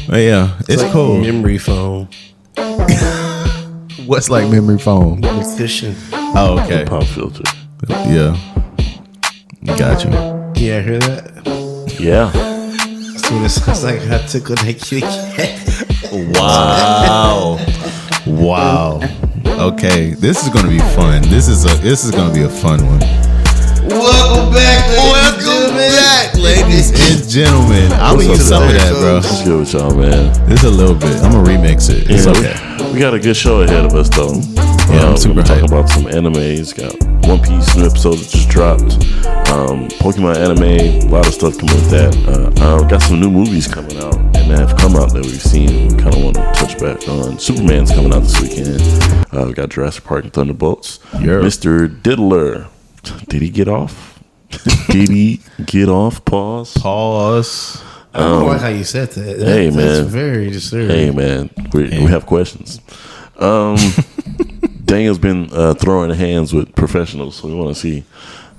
But yeah, it's like cool. Memory foam. What's like memory foam? It's cushion. Oh, okay. Pop filter. Yeah. Got you. Yeah, hear that? Yeah. So it sounds like I tickled that kitty cat. Wow. Wow. Okay, this is gonna be fun. This is gonna be a fun one. Welcome back, ladies and gentlemen. I'm gonna use some of that, bro. Let's go with y'all, man. Just a little bit. I'm gonna remix it. It's okay. We got a good show ahead of us, though. Yeah, I'm super we're talking hyped. about some animes. Got One Piece new episode that just dropped. Pokemon anime, a lot of stuff coming with that. Got some new movies coming out and that have come out that we've seen. We kind of want to touch back on. Superman's coming out this weekend. We got Jurassic Park and Thunderbolts. Yeah. Mr. Diddler. Did he get off? Did he get off? Pause. I don't like how you said that. Hey, man. That's very disturbing. Hey, man. We have questions. Daniel's been throwing hands with professionals, so we want to see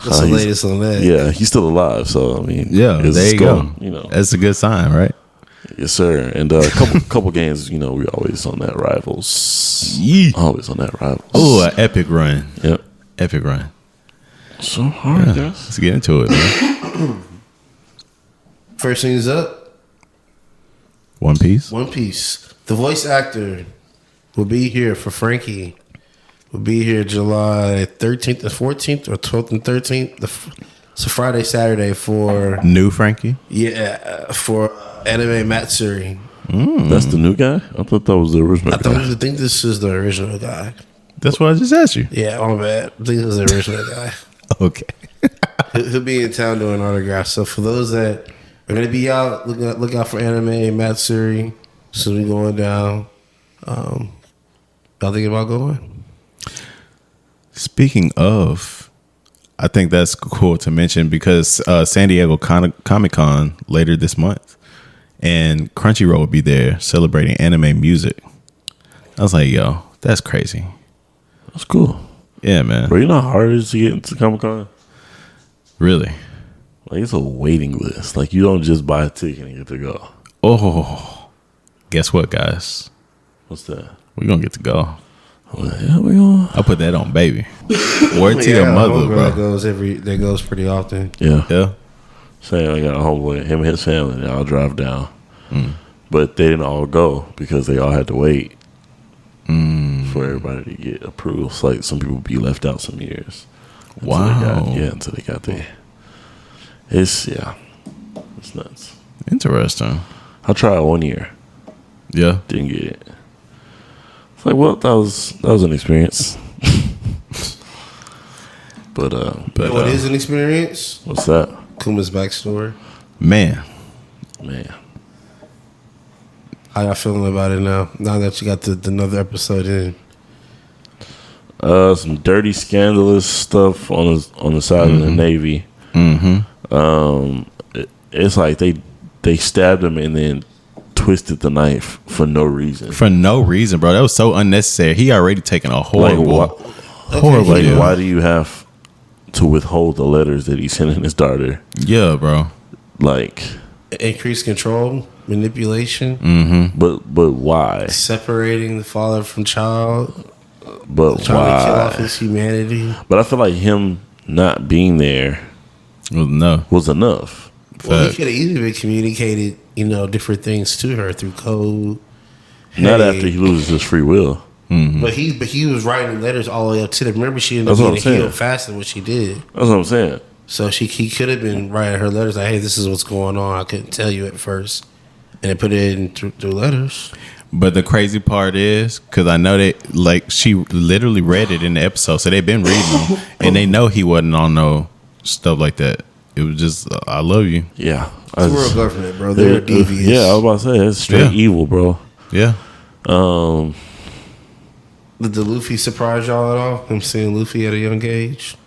What's the latest on that? Yeah, he's still alive, so I mean, Yeah, there you go. You know, That's a good sign, right? yes, sir. And a couple games, you know, we always on that Rivals. Always on that Rivals. Oh, an epic run. Yep. Epic run. So hard, guys. Let's get into it, man. First things up. One Piece. One Piece. The voice actor will be here for Frankie. Will be here July 13th and 14th or 12th and 13th. It's a Friday, Saturday for New Frankie. For anime Matsuri. That's the new guy? I thought that was the original I guy. think this is the original guy. That's what I just asked you. Yeah, my bad. I think this is the original guy. Okay. He'll be in town doing autographs. So for those that are going to be out, look out for anime Matsuri. Soon we going down. Y'all thinking about going? Speaking of, I think that's cool to mention because San Diego Comic-Con later this month, and Crunchyroll will be there celebrating anime music. I was like, yo, that's crazy. That's cool. Yeah, man. Bro, you know how hard it is to get into Comic-Con? Really? Like, it's a waiting list. Like, you don't just buy a ticket and get to go. Oh, guess what, guys? What's that? We're going to get to go. Yeah, we on. I'll put that on, baby. Word to your mother, bro. That goes pretty often. Yeah. Yeah. Saying I got a homeboy, him and his family, they all drive down. But they didn't all go because they all had to wait for everybody to get approved. It's like some people be left out some years. Until they got there. It's nuts. Interesting. I tried 1 year. Yeah. Didn't get it. It's like, well, that was an experience. but What is an experience? what's that? Kuma's backstory. Man. How y'all feeling about it now? Now that you got another episode in. Some dirty, scandalous stuff on the side of the Navy. It's like they stabbed him and then twisted the knife for no reason. For no reason, bro. That was so unnecessary. He already taken a horrible. Why do you have to withhold the letters that he sent in his daughter? Yeah, bro. Like, Increased control, manipulation, but why? separating the father from child, But trying to kill off why? his humanity. But I feel like him not being there Well, no. was enough. Well, he could have easily been communicated, different things to her through code. Not Hey. after he loses his free will. But he was writing letters all the way up to them. Remember, she ended That's up what I'm getting saying. healed faster than what she did. That's what I'm saying. So he could have been writing her letters like, "Hey, this is what's going on. I couldn't tell you at first," and they put it in through letters. But the crazy part is, because I know that, like, she literally read it in the episode, so they've been reading them, and they know he wasn't on no stuff like that. It was just, I love you. Yeah. It's world government, bro. They're devious. Yeah, I was about to say, it's straight evil, bro. Yeah. Did the Luffy surprise y'all at all? Him seeing Luffy at a young age?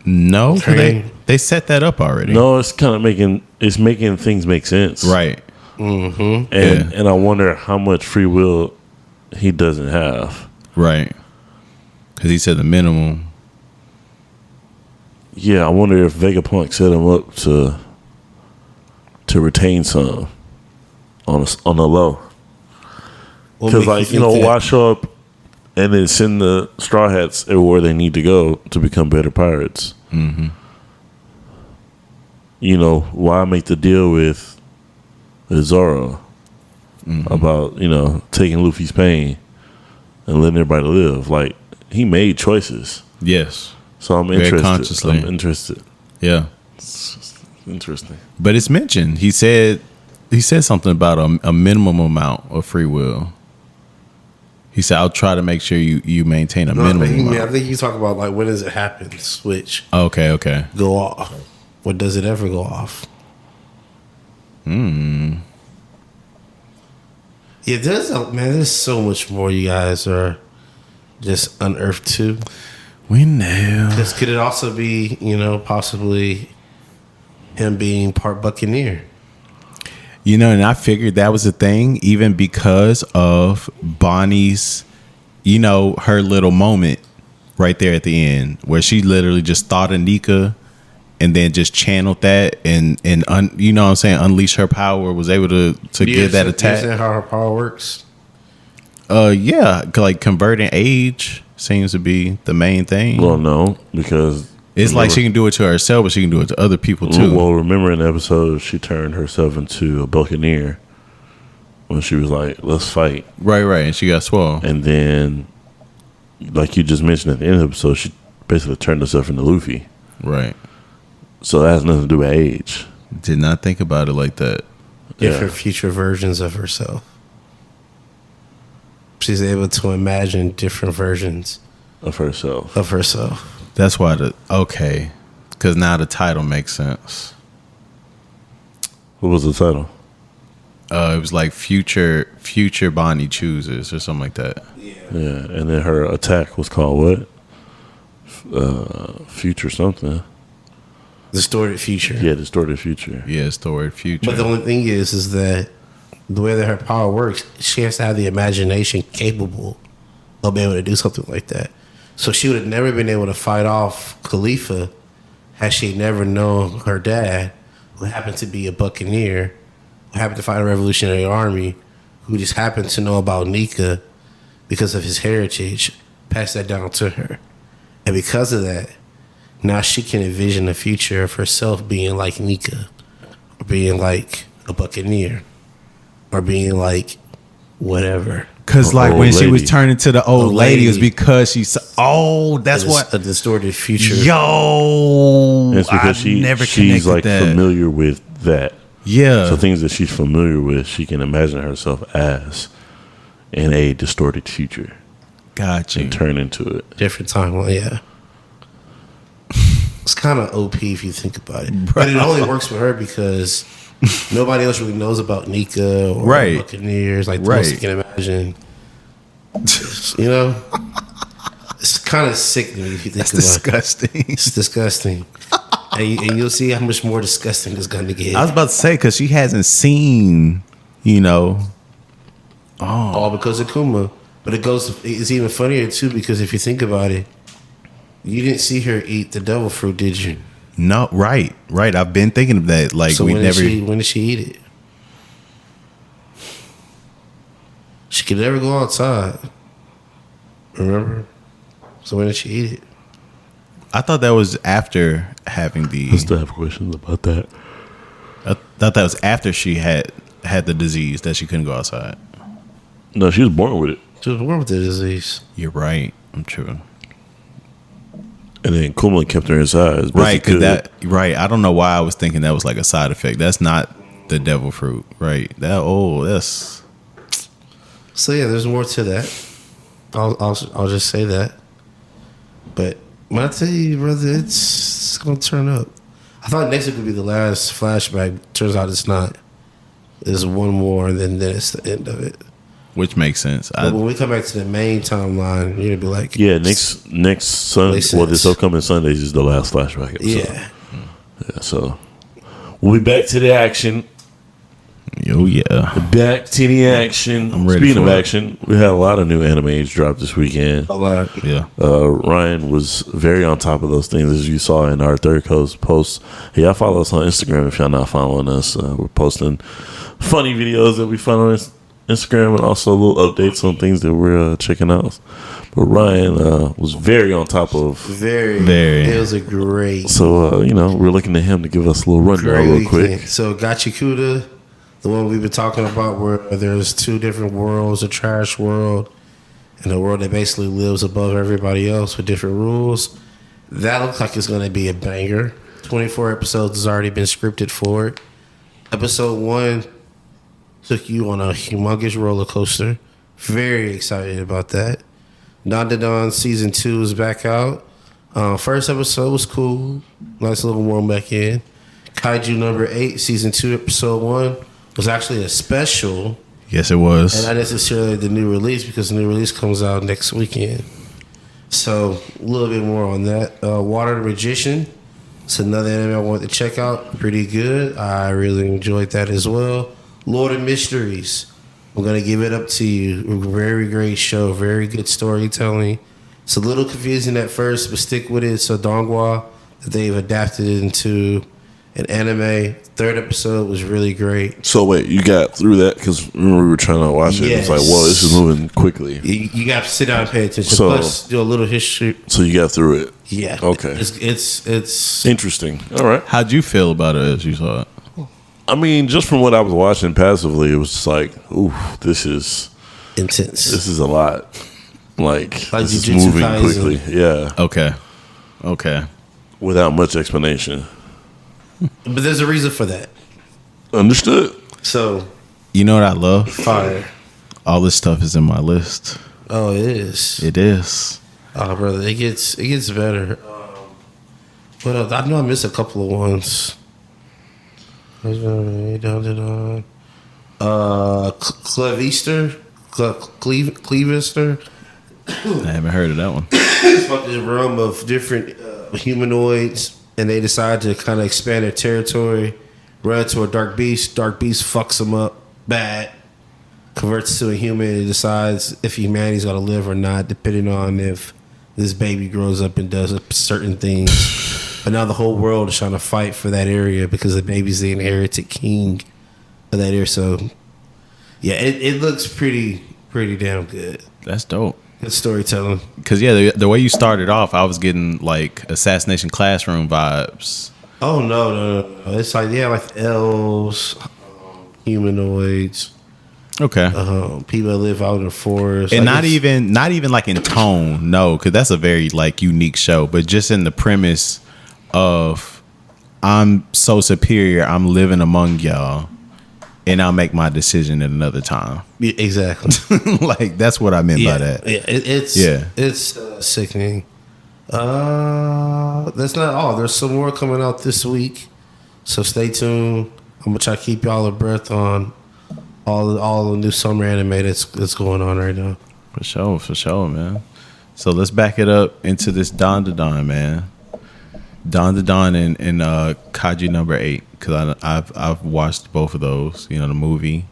No, Train. they set that up already. No, it's kind of making things make sense. Right. And I wonder how much free will he doesn't have. Right. Because he said the minimum. Yeah, I wonder if Vegapunk set him up to retain some. on the low. What Because, make like, think that? why show up and then send the Straw Hats everywhere they need to go to become better pirates? Mm-hmm. Why make the deal with Zoro about, taking Luffy's pain and letting everybody live? Like, he made choices. Yes. So I'm Very interested. consciously. I'm interested. Yeah. It's interesting. But it's mentioned. He said something about a minimum amount of free will. He said, "I'll try to make sure you maintain a minimum amount." I think you talk about like when does it happen? Switch. Okay. Go off. When does it ever go off? Yeah, there's so much more you guys are just unearthed to. We know. Because could it also be, possibly him being part Buccaneer? And I figured that was a thing, even because of Bonnie's, her little moment right there at the end, where she literally just thought of Nika and then just channeled that and you know what I'm saying, unleash her power, was able to give that attack. You understand how her power works? Yeah, like converting age seems to be the main thing. Well, no, because it's like she can do it to herself, but she can do it to other people too. Well, remember in the episode, she turned herself into a Buccaneer when she was like, "Let's fight." Right, and she got swole. And then, like you just mentioned at the end of the episode, she basically turned herself into Luffy. Right. So that has nothing to do with age. Did not think about it like that. Different future versions of herself. She's able to imagine different versions of herself. That's why because now the title makes sense. What was the title? It was like future Bonnie chooses or something like that. Yeah, and then her attack was called what? Future something. Distorted future. Yeah, distorted future. Yeah, distorted future. But the only thing is that the way that her power works, she has to have the imagination capable of being able to do something like that. So she would have never been able to fight off Khalifa had she never known her dad, who happened to be a Buccaneer, who happened to fight a Revolutionary Army, who just happened to know about Nika because of his heritage, passed that down to her. And because of that, now she can envision the future of herself being like Nika, or being like a Buccaneer, or being like whatever. Because like when she was lady. turning to the old lady, it was because she saw, that's what a distorted future. Yo, And it's because she's like that. familiar with that. Yeah. So things that she's familiar with, she can imagine herself as in a distorted future. Got you. And turn into it. Different timeline, yeah. It's kind of OP if you think about it. But it only works for her because nobody else really knows about Nika or Buccaneers. Like the most you can imagine. It's kind of sickening if you think about disgusting. it. It's disgusting. and you'll see how much more disgusting it's going to get. I was about to say, because she hasn't seen, all because of Kuma. But it's even funnier too because if you think about it, you didn't see her eat the devil fruit, did you? No, right. I've been thinking of that. Like So we when never. did she eat it? She could never go outside. Remember? So when did she eat it? I thought that was after having the. I still have questions about that. I thought that was after she had the disease that she couldn't go outside. No, she was born with it. She was born with the disease. You're right. I'm true. And then Kuma kept her inside. as best Right, he because could. I don't know why I was thinking that was like a side effect. That's not the devil fruit, right? That's. So yeah, there's more to that. I'll just say that. But when I tell you, brother, it's gonna turn up. I thought next week would be the last flashback. Turns out it's not. There's one more, and then it's the end of it. Which makes sense. But when we come back to the main timeline, you're gonna be like, yeah, next Sunday. Well, this upcoming Sunday is the last flashback episode. Yeah. So we'll be back to the action. Oh yeah. Back to the action. I'm ready Speaking of for it. action, we had a lot of new animes drop this weekend. A lot. Yeah. Ryan was very on top of those things, as you saw in our Third Coast post. Hey, y'all follow us on Instagram if y'all not following us. We're posting funny videos that we find on Instagram and also little updates on things that we're checking out. But Ryan was very on top of. Very. It was a great. So, we're looking to him to give us a little rundown real quick. So Gachikuda, the one we've been talking about, where there's two different worlds: a trash world and a world that basically lives above everybody else with different rules. That looks like it's going to be a banger. 24 episodes has already been scripted for it. Episode 1 took you on a humongous roller coaster. Very excited about that. Dandadan season 2 is back out. First episode was cool. Nice little warm back in. Kaiju number 8, season 2, episode 1 was actually a special. Yes, it was. And not necessarily the new release, because the new release comes out next weekend. So a little bit more on that. Water the Magician. It's another anime I wanted to check out. Pretty good. I really enjoyed that as well. Lord of Mysteries. I'm going to give it up to you. Very great show. Very good storytelling. It's a little confusing at first, but stick with it. It's a dongwa that they've adapted it into an anime. Third episode was really great. So wait, you got through that? Because remember we were trying to watch it. Yes. It was like, whoa, this is moving quickly. You got to sit down and pay attention. So- Plus, do a little history. So you got through it. Yeah. Okay. It's Interesting. All right. How'd you feel about it as you saw it? I mean, just from what I was watching passively, it was just like, ooh, this is intense. a lot. Like this is Jujutsu moving Kaisen. quickly. Yeah. Okay. Without much explanation. But there's a reason for that. Understood. So, You know what I love? fire. All this stuff is in my list. Oh, it is. It is. Oh, brother, it gets better. What else? I know I missed a couple of ones. Cleavester. I haven't heard of that one. It's about this realm of different humanoids, and they decide to kind of expand their territory. Run to a dark beast. Dark beast fucks them up bad. Converts to a human and decides if humanity's gonna live or not, depending on if this baby grows up and does certain things. But now the whole world is trying to fight for that area because the baby's the inherited king of that area. So, yeah, it looks pretty damn good. That's dope. Good storytelling. Because, yeah, the way you started off, I was getting, like, Assassination Classroom vibes. Oh, no. It's like, yeah, like elves, humanoids. Okay. People that live out in the forest. And Like, not even like in tone, no, because that's a very, like, unique show. But just in the premise of I'm so superior, I'm living among y'all, and I'll make my decision at another time. Yeah, exactly. Like, that's what I meant by that. Yeah, it's sickening. That's not all. There's some more coming out this week, so stay tuned. I'm gonna try to keep y'all abreast on all the new summer anime that's going on right now. For sure, man. So let's back it up into this Dandadan, man. Dandadan and Kaiju number 8, because I've watched both of those. You know, the movie.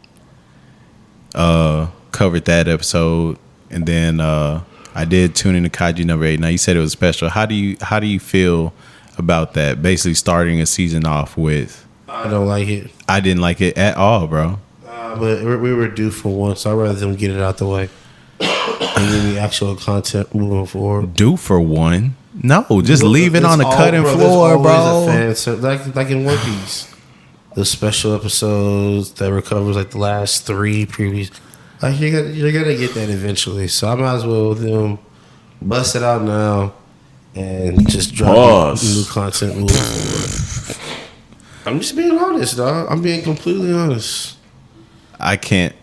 Covered that episode, and then I did tune into Kaiju number 8. Now you said it was special. How do you feel about that? Basically, starting a season off with. I don't like it. I didn't like it at all, bro. But we were due for one, so I'd rather them get it out the way and then the actual content moving forward. Due for one? No, just leave it on the cutting there's floor, always bro. a fan, so like in One Piece, the special episodes that recovers like the last 3 previous. Like you're gonna get that eventually, so I might as well them bust it out now and just drop new content moving forward. I'm just being honest, dog. I'm being completely honest. I can't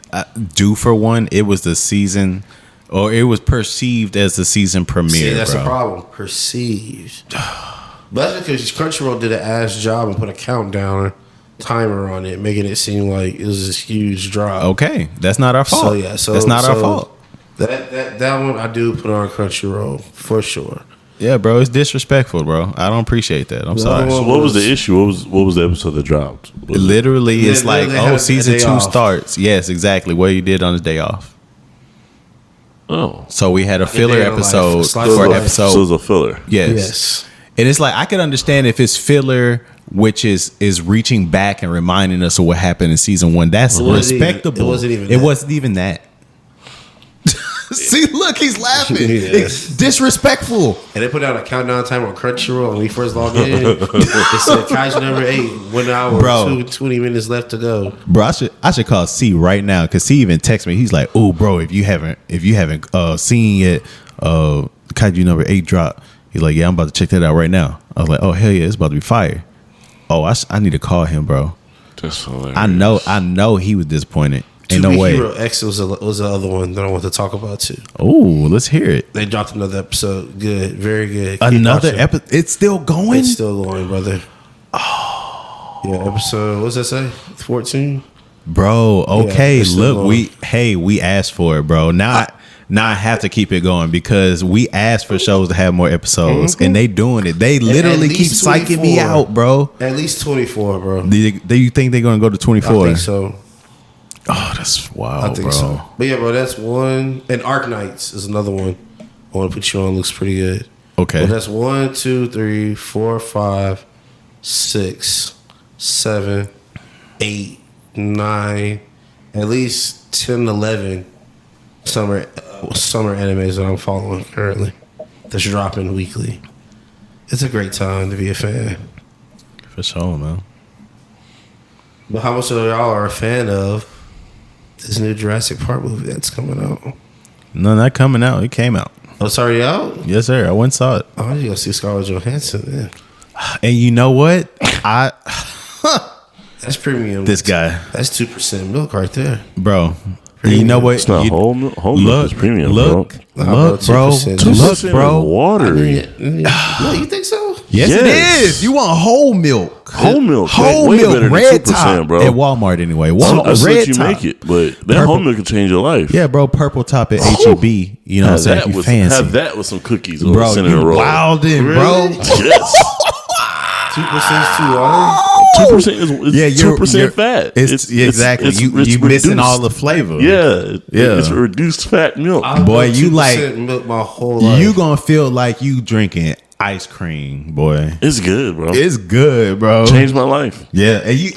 do for one. It was the season, or it was perceived as the season premiere. See, that's bro. the problem. Perceived. But that's because Crunchyroll did an ass job and put a countdown timer on it, making it seem like it was this huge drop. Okay, that's not our fault. So that's not our fault. That one I do put on Crunchyroll for sure. Yeah, bro, it's disrespectful, bro. I don't appreciate that. I'm sorry. So what was the issue? What was the episode that dropped? Literally, it's They like, had a season day 2 off. starts. Yes, exactly. What he did on his day off. Oh, So we had a filler day of life. episode Slice for of life. episode. so it was a filler. Yes. And it's like I can understand if it's filler, which is reaching back and reminding us of what happened in season 1. That's respectable. It wasn't even that. See, look, he's laughing. Yes. It's disrespectful. And they put out a countdown timer on Crunchyroll when we first logged in. It said Kaiju number 8, 1 hour, Bro. 20 minutes left to go. Bro, I should call C right now because C even texted me. He's like, "Oh, bro, if you haven't seen yet, Kaiju number 8 drop." He's like, "Yeah, I'm about to check that out right now." I was like, "Oh hell yeah, it's about to be fire." Oh, I need to call him, bro. That's hilarious. I know he was disappointed. Ain't To no Be way. Hero X was the other one that I want to talk about too. Oh, let's hear it. They dropped another episode. Good, very good. Keep Another watching. episode. It's still going. It's still going, brother. Oh, yeah. Episode. What's that say? 14. Bro, okay, it's still look, going. we asked for it, bro. Now I have to keep it going because we asked for shows to have more episodes, and they doing it. They literally keep least psyching me 24. out, bro. At least 24, bro. Do you think they're gonna go to 24? I think so. Oh, that's wild, I think bro. so. But yeah, bro, that's one. And Arc Knights is another one. I want to put you on. Looks pretty good. Okay, But that's 1, 2, 3, 4, 5, 6, 7, 8, 9, at least 10, 11 summer animes that I'm following currently. That's dropping weekly. It's a great time to be a fan. for sure, man. But how much of y'all are a fan of this new Jurassic Park movie that's coming out? No, not coming out. It came out. Oh, it's already out? Yes, sir. I went and saw it. Oh, you go see Scarlett Johansson, man. And you know what? That's premium. This guy, That's 2% milk right there. bro. You know what? It's not whole milk. Whole milk is premium, look, bro. look, bro. 2%. Look, bro. Watery. No, you think so? Yes, Yes. it is. You want whole milk. Whole milk. Whole way milk, better than red 2%, top. bro. At Walmart, anyway. That's Red what you top. make it, but that Purple. whole milk can change your life. Yeah, bro. Purple top at HEB. You know what I'm saying? If you fancy. Have that with some cookies or Bro, cinnamon you roll. wildin', Really? bro. Yes. 2% is too watery? 2% is Yeah, 2% fat. It's exactly. it's you missing reduced. all the flavor. Yeah, Yeah. It's reduced fat milk. I've Boy, done you 2% like- milk my whole life. You gonna feel like you drinking ice cream, boy. It's good, bro. It's good, bro. Changed my life. Yeah, and you.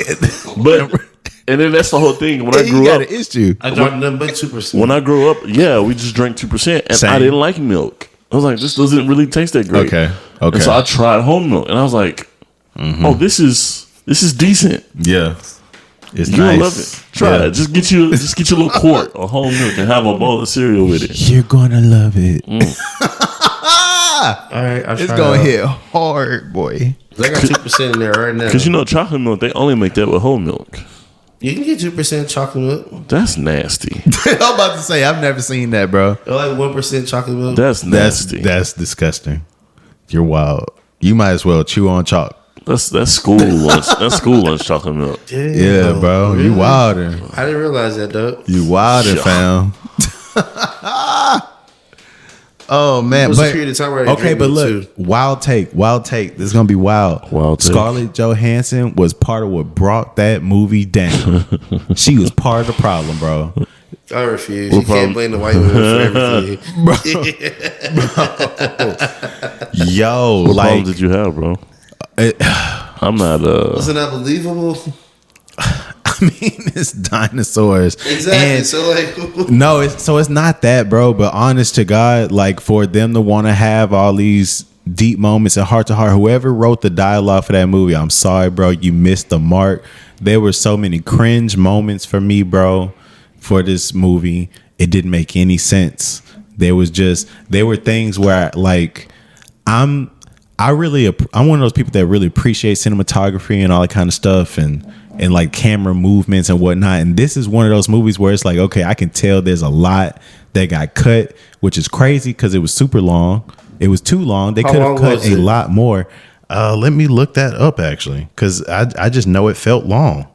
But and then that's the whole thing. When I you grew got up, an issue. I drank nothing but 2%. when I grew up, yeah, we just drank 2%, and Same. I didn't like milk. I was like, this doesn't really taste that great. Okay. And so I tried whole milk, and I was like, oh, this is decent. Yeah, it's You nice. will love it. Try it. Just get you a little quart of whole milk and have a bowl of cereal with it. You're gonna love it. All right, I'll It's try gonna it out. hit hard, boy. I got 2% in there right now. Because you know, chocolate milk, they only make that with whole milk. You can get 2% chocolate milk. That's nasty. I'm about to say I've never seen that, bro. Or like 1% chocolate milk. That's nasty. That's disgusting. You're wild. You might as well chew on chalk. That's school lunch. That's school lunch chocolate milk. Damn, Yeah, bro. really? You wilder. I didn't realize that, though. You wilder, Sure. fam. Oh man, There was a but period of time where I okay, drank but milk, look, too. wild take. This is gonna be wild. Wild take. Scarlett Johansson was part of what brought that movie down. She was part of the problem, bro. I refuse. What You can't problem? blame the white women for everything. Yo, What like, problem did you have, bro? I'm not. Wasn't that believable? I mean, it's dinosaurs. Exactly. And So, like, no, it's not that, bro. But honest to God, like for them to want to have all these deep moments and heart to heart, whoever wrote the dialogue for that movie, I'm sorry, bro, you missed the mark. There were so many cringe moments for me, bro, for this movie. It didn't make any sense. There were things where like I'm one of those people that really appreciate cinematography and all that kind of stuff and like camera movements and whatnot. And this is one of those movies where it's like, okay, I can tell there's a lot that got cut, which is crazy because it was super long. It was too long. They How could have long cut was a it? lot more. Let me look that up actually, because I just know it felt long.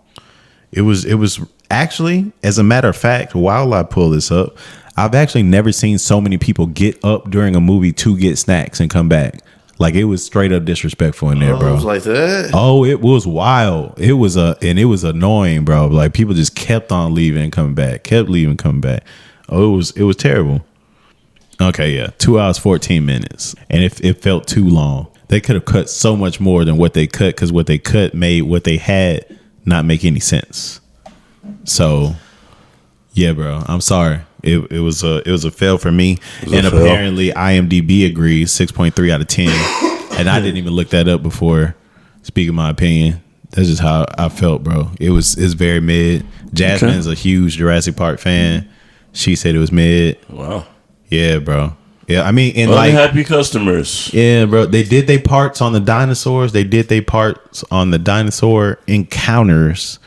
It was actually, as a matter of fact, while I pull this up, I've actually never seen so many people get up during a movie to get snacks and come back. Like, it was straight up disrespectful in there, bro. It was like that. Oh, it was wild. It was annoying, bro. Like, people just kept on leaving and coming back, kept leaving, coming back. Oh, it was terrible. Okay, yeah, 2 hours 14 minutes, and it felt too long. They could have cut so much more than what they cut, because what they cut made what they had not make any sense. So, yeah, bro, I'm sorry. It was a fail for me, and apparently IMDb agrees 6.3 out of 10, and I didn't even look that up before speaking my opinion. That's just how I felt, bro. It's very mid. Jasmine's a huge Jurassic Park fan. She said it was mid. Wow. Yeah, bro. Yeah, I mean, and happy customers. Yeah, bro. They did their parts on the dinosaurs. They did their parts on the dinosaur encounters.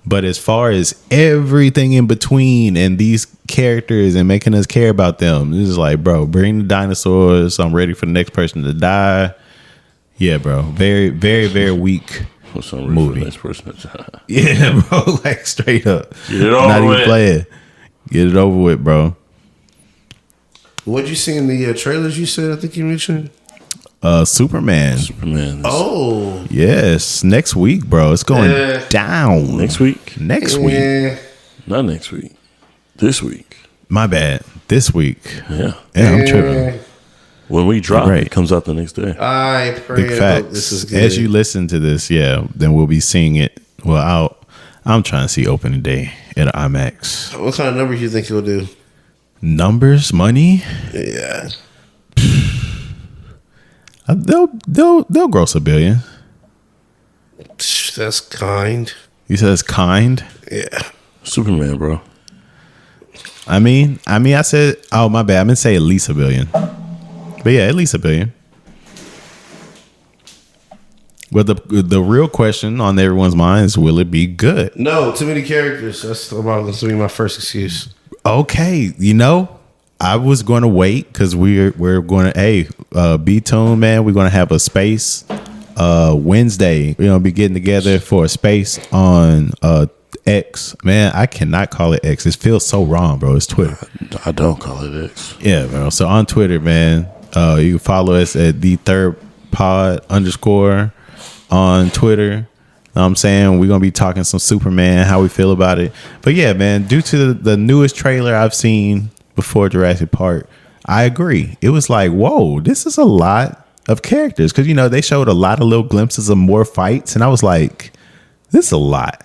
But as far as everything in between and these characters and making us care about them, this is like, bro, bring the dinosaurs. I'm ready for the next person to die. Yeah, bro. Very, very, very weak movie. Next person to die. Yeah, bro. Like, straight up. Get it over Not with. even playing. Get it over with, bro. What'd you see in the trailers you said? I think you mentioned? Superman. Oh. Yes. Next week, bro. It's going down. Next week? Next week. Not next week. This week. My bad. This week. Yeah. Yeah, I'm tripping. When we drop, it comes out the next day. I pray Big facts. this is good. As you listen to this, then we'll be seeing it. Well, I'm trying to see opening day at IMAX. What kind of numbers you think it'll do? Numbers, money. Yeah. They'll gross $1 billion. That's kind. You said it's kind. Yeah. Superman, bro. I mean, I said, oh my bad. I meant to say at least $1 billion. But yeah, at least $1 billion. But the real question on everyone's mind is, will it be good? No, too many characters. That's going to be my first excuse. Okay, I was going to wait because we're going to be tuned, man. We're going to have a space Wednesday. We're going to be getting together for a space on X. Man, I cannot call it X. It feels so wrong, bro. It's Twitter. I don't call it X. Yeah, bro. So on Twitter, man, you can follow us at _pod_ on Twitter. I'm saying we're going to be talking some Superman, how we feel about it. But yeah, man, due to the newest trailer I've seen before Jurassic Park, I agree. It was like, whoa, this is a lot of characters. Because, they showed a lot of little glimpses of more fights. And I was like, this is a lot.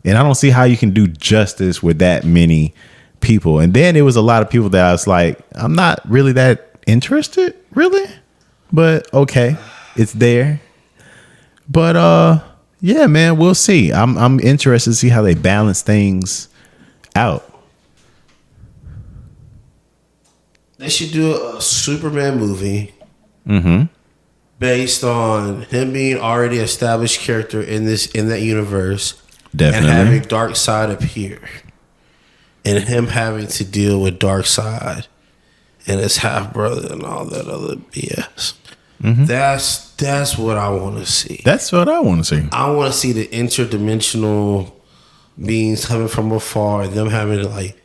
And I don't see how you can do justice with that many people. And then it was a lot of people that I was like, I'm not really that interested, really. But okay, it's there. But yeah, man, we'll see. I'm interested to see how they balance things out. They should do a Superman movie based on him being already established character in that universe. Definitely. And having Darkseid appear. And him having to deal with Darkseid and his half brother and all that other BS. That's what I want to see. That's what I want to see. I want to see the interdimensional beings coming from afar and them having to like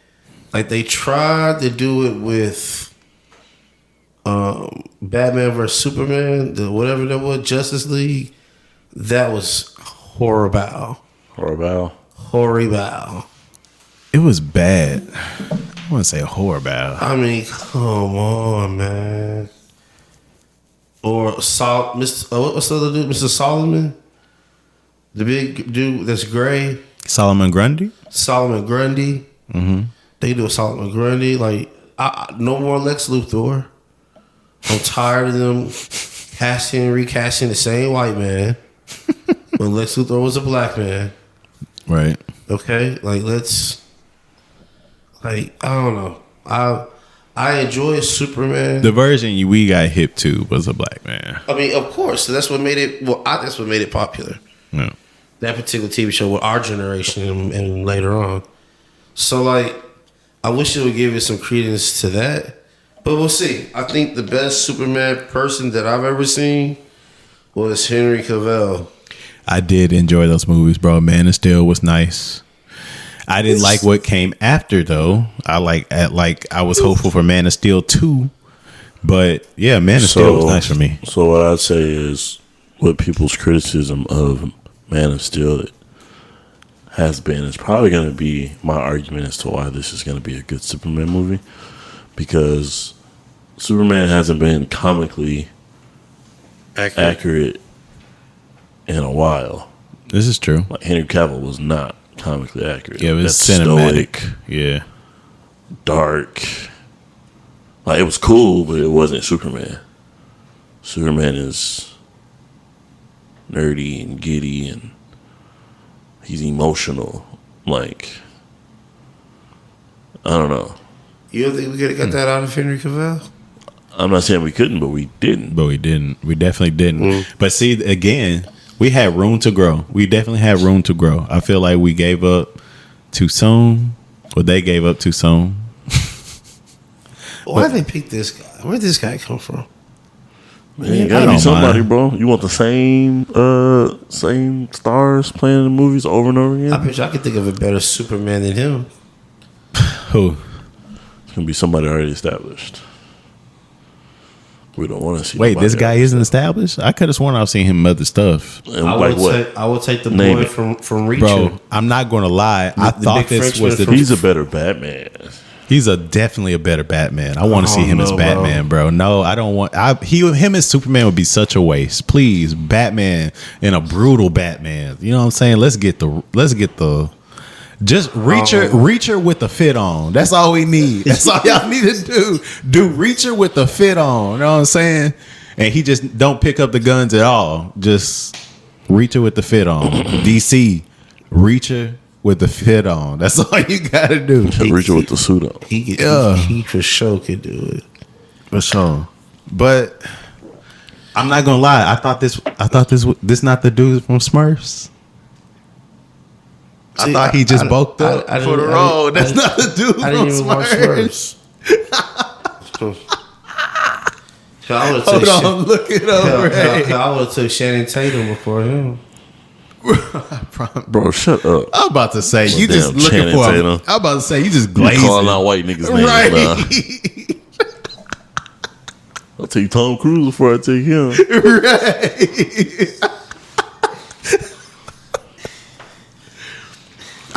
they tried to do it with Batman vs Superman, whatever that was, Justice League. That was horrible. It was bad. I want to say horrible. I mean, come on, man. Or what's the other dude? Mr. Solomon? The big dude that's gray? Solomon Grundy? Solomon Grundy. Mm-hmm. They do a Solomon Grundy. Like, no more Lex Luthor. I'm tired of them recasting the same white man when Lex Luthor was a black man. Right. Okay? Like, I don't know. I enjoy Superman. The version we got hip to was a black man. I mean, of course. That's what made it. Well, that's what made it popular. Yeah. That particular TV show with our generation and later on. So, like, I wish it would give it some credence to that. But we'll see. I think the best Superman person that I've ever seen was Henry Cavill. I did enjoy those movies, bro. Man of Steel was nice. I didn't like what came after though. I was hopeful for Man of Steel 2, but yeah, Man of Steel was nice for me. So what I'd say is, what people's criticism of Man of Steel has been is probably going to be my argument as to why this is going to be a good Superman movie, because Superman hasn't been comically accurate in a while. This is true. Like Henry Cavill was not comically accurate. Yeah, it was cinematic. Stoic, yeah, dark. Like, it was cool, but it wasn't Superman. Superman is nerdy and giddy, and he's emotional. Like, I don't know. You don't think we could have got that out of Henry Cavill? I'm not saying we couldn't, but we didn't. We definitely didn't. But see, again, we had room to grow. We definitely had room to grow. I feel like we gave up too soon, or they gave up too soon. Why did they pick this guy? Where did this guy come from? Man, you gotta be somebody, bro. You want the same stars playing in the movies over and over again? I bet you I could think of a better Superman than him. Who? It's gonna be somebody already established. We don't want to see. Wait, this guy isn't established? I could have sworn I've seen him in other stuff. And what? I will take the boy from Reacher. Bro, I'm not going to lie. I thought this was He's a better Batman. He's definitely a better Batman. I want to see him as Batman, bro. No, I don't want. Him as Superman would be such a waste. Please, Batman and a brutal Batman. You know what I'm saying? Let's get the. Just Reacher with the fit on. That's all we need. That's all y'all need to do. Do Reacher with the fit on. You know what I'm saying? And he just don't pick up the guns at all. Just Reacher with the fit on. DC, Reacher with the fit on. That's all you gotta do. Reacher with the suit on. He for sure could do it. For sure. But I'm not gonna lie. I thought this not the dude from Smurfs. I thought he just bulked up for the role. That's not the dude I didn't even watch Smurfs. Hold on, look it over. I would have took Channing Tatum before him. Bro, shut up. I'm about to say you just looking for him. I'm about to say you just glazing. You calling out white niggas' names, right? I'll take Tom Cruise before I take him. Right.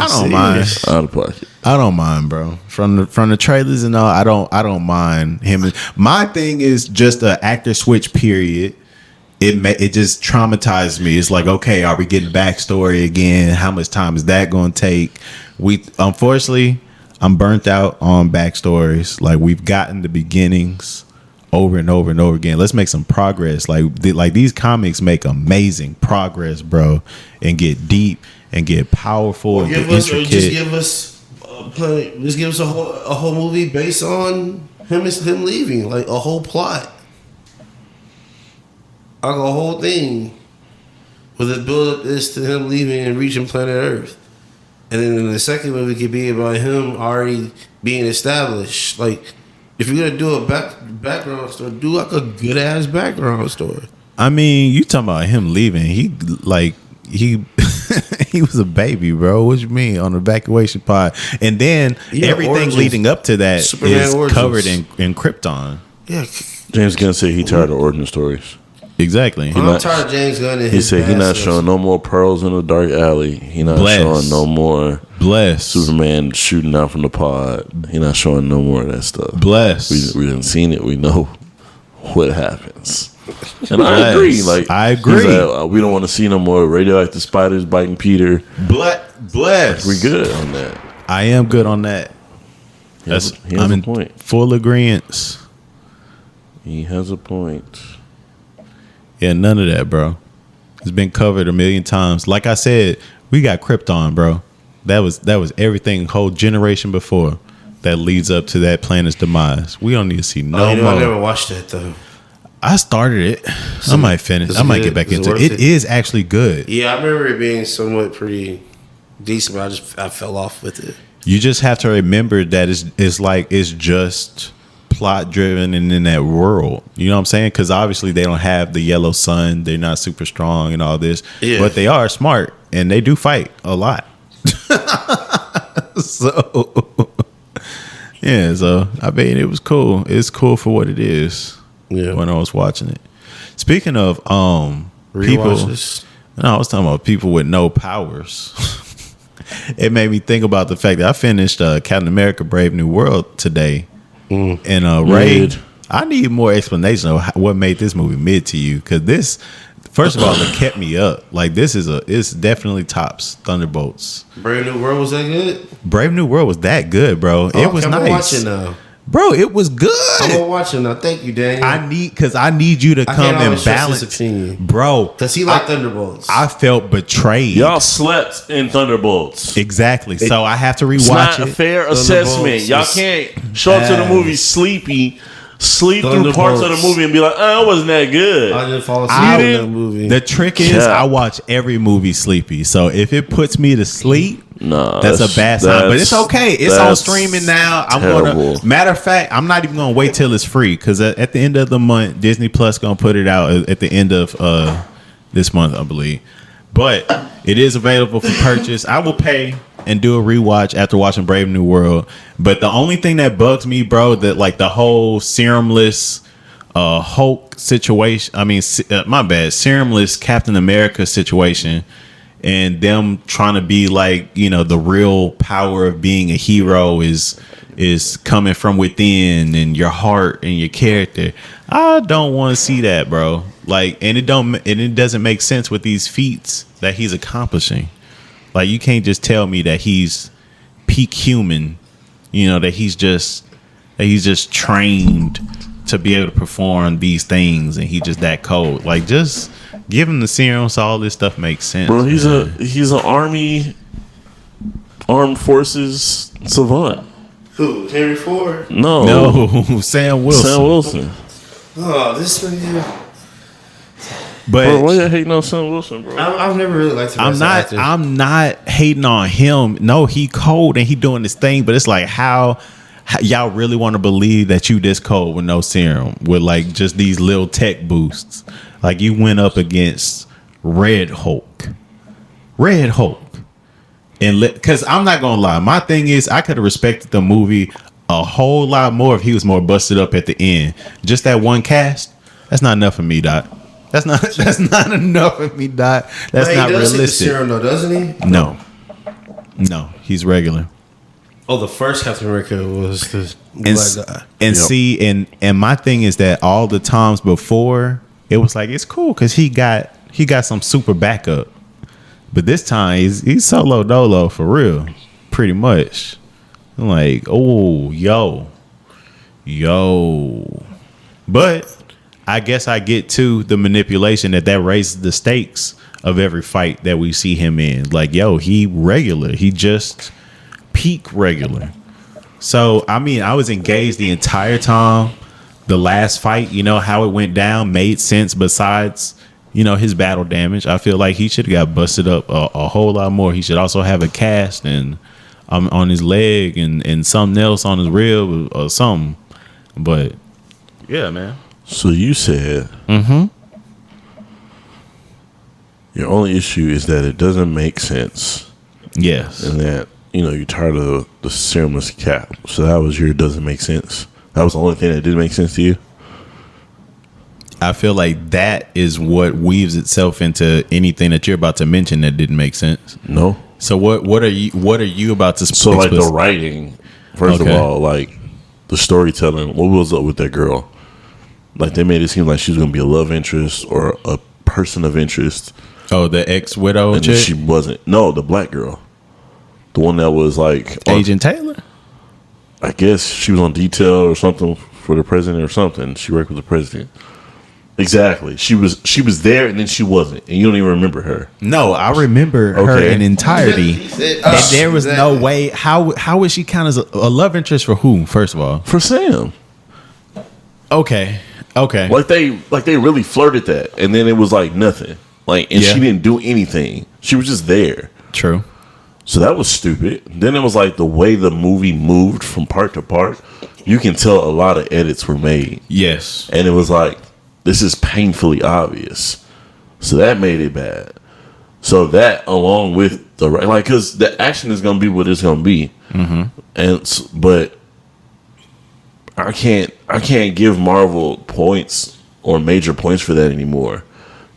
I don't mind. Out of pocket. I don't mind, bro. From the trailers and all, I don't mind him. My thing is just an actor switch. Period. It just traumatized me. It's like, okay, are we getting backstory again? How much time is that going to take? Unfortunately, I'm burnt out on backstories. Like, we've gotten the beginnings over and over and over again. Let's make some progress. Like these comics make amazing progress, bro, and get deep and get powerful and get intricate. Just give us a whole movie based on him leaving, like a whole plot, like a whole thing, with it build up this to him leaving and reaching planet Earth, and then the second movie could be about him already being established. Like, if you're gonna do a background story, do like a good ass background story. I mean, you talking about him leaving? He he was a baby, bro. What you mean on the evacuation pod? And then everything origins, leading up to that Superman is origins. Covered in Krypton. Yeah, James Gunn said he tired of origin stories. Exactly. I'm tired of James Gunn. He said he not showing no more pearls in the dark alley. He not showing no more Superman shooting out from the pod. He not showing no more of that stuff. We didn't seen it. We know what happens. And I agree. Like, I agree. Like, we don't want to see no more radioactive spiders biting Peter. Bless. We good on that. I am good on that. I'm in point. Full agreement. He has a point. Yeah, none of that, bro. It's been covered a million times. Like I said, we got Krypton, bro. That was everything, whole generation before that leads up to that planet's demise. We don't need to see no more. I never watched that though. I started it. I might finish. I might get back into it. It is actually good. Yeah, I remember it being somewhat pretty decent, but I fell off with it. You just have to remember that it's just plot driven and in that world. You know what I'm saying? Because obviously they don't have the yellow sun. They're not super strong and all this. Yeah. But they are smart and they do fight a lot. So yeah, so I mean it was cool. It's cool for what it is. Yeah. When I was watching it. Speaking of people, Rewatches. no, I was talking about people with no powers. It made me think about the fact that I finished Captain America: Brave New World today, and Ray. Mid. I need more explanation of what made this movie mid to you, because this, first of all, it kept me up. Like it's definitely tops Thunderbolts. Brave New World, was that good? Brave New World was that good, bro. It was I'm nice. watching now. Bro, it was good. I'm gonna watch it now. Thank you, Daniel. I need you to I come can't and always trust balance, his opinion. bro. Does he like Thunderbolts? I felt betrayed. Y'all slept in Thunderbolts. Exactly. So I have to It's rewatch not a it. fair assessment. Y'all can't show up to the movie sleepy, sleep through parts of the movie and be like, "Oh, it wasn't that good." I didn't fall asleep in that movie. The trick is, I watch every movie sleepy. So if it puts me to sleep, that's a bad sign. But it's okay. It's on streaming now. Matter of fact, I'm not even gonna wait till it's free, because at the end of the month, Disney Plus gonna put it out at the end of this month, I believe. But it is available for purchase. I will pay and do a rewatch after watching Brave New World. But the only thing that bugs me, bro, that like the whole serumless Hulk situation. I mean, my bad, serumless Captain America situation, and them trying to be like, the real power of being a hero is coming from within and your heart and your character. I don't want to see that, bro. Like, and it doesn't make sense with these feats that he's accomplishing. Like, you can't just tell me that he's peak human, that he's just trained to be able to perform these things, and he just that cold. Like, just give him the serum so all this stuff makes sense. Bro, he's an armed forces savant. Who? Henry Ford? No, Sam Wilson. Oh, this one. But bro, why you hating on Sam Wilson, bro? I've never really liked him. I'm not hating on him. No, he cold and he doing this thing, but it's like how y'all really want to believe that you this cold with no serum, with like just these little tech boosts. Like, you went up against Red Hulk, and because I'm not gonna lie, my thing is I could have respected the movie a whole lot more if he was more busted up at the end. Just that one cast, that's not enough for me, Doc. That's not enough for me, Doc. That's not realistic. Take the serum, though, doesn't he? No, he's regular. Oh, the first Captain America was the black guy. And see, and my thing is that all the times before, it was like, it's cool because he got some super backup. But this time he's solo dolo for real, pretty much. I'm like, oh, yo. But I guess I get to the manipulation that raises the stakes of every fight that we see him in. Like, yo, he regular. He just peak regular. So, I mean, I was engaged the entire time. The last fight, how it went down made sense besides, his battle damage. I feel like he should have got busted up a whole lot more. He should also have a cast and on his leg and something else on his rib or something. But, yeah, man. So you said your only issue is that it doesn't make sense. Yes. And that, you're tired of the serumless cap. So that was your doesn't make sense. That was the only thing that didn't make sense to you? I feel like that is what weaves itself into anything that you're about to mention that didn't make sense. No. So what are you about to So like the writing, first of all, like the storytelling, what was up with that girl? Like, they made it seem like she was going to be a love interest or a person of interest. Oh, the ex-widow and chick? She wasn't. No, the black girl. The one that was like... Agent Taylor? I guess she was on detail or something for the president or something. She worked with the president. Exactly. She was there and then she wasn't. And you don't even remember her. No, I remember her in entirety. And there was no way. How was she kind of a love interest for whom, first of all? For Sam. Okay. Like they really flirted that, and then it was like nothing. She didn't do anything. She was just there. True. So that was stupid. Then it was like the way the movie moved from part to part. You can tell a lot of edits were made. Yes. And it was like, this is painfully obvious. So that made it bad. So that, along with because the action is gonna be what it's gonna be. But I can't give Marvel points or major points for that anymore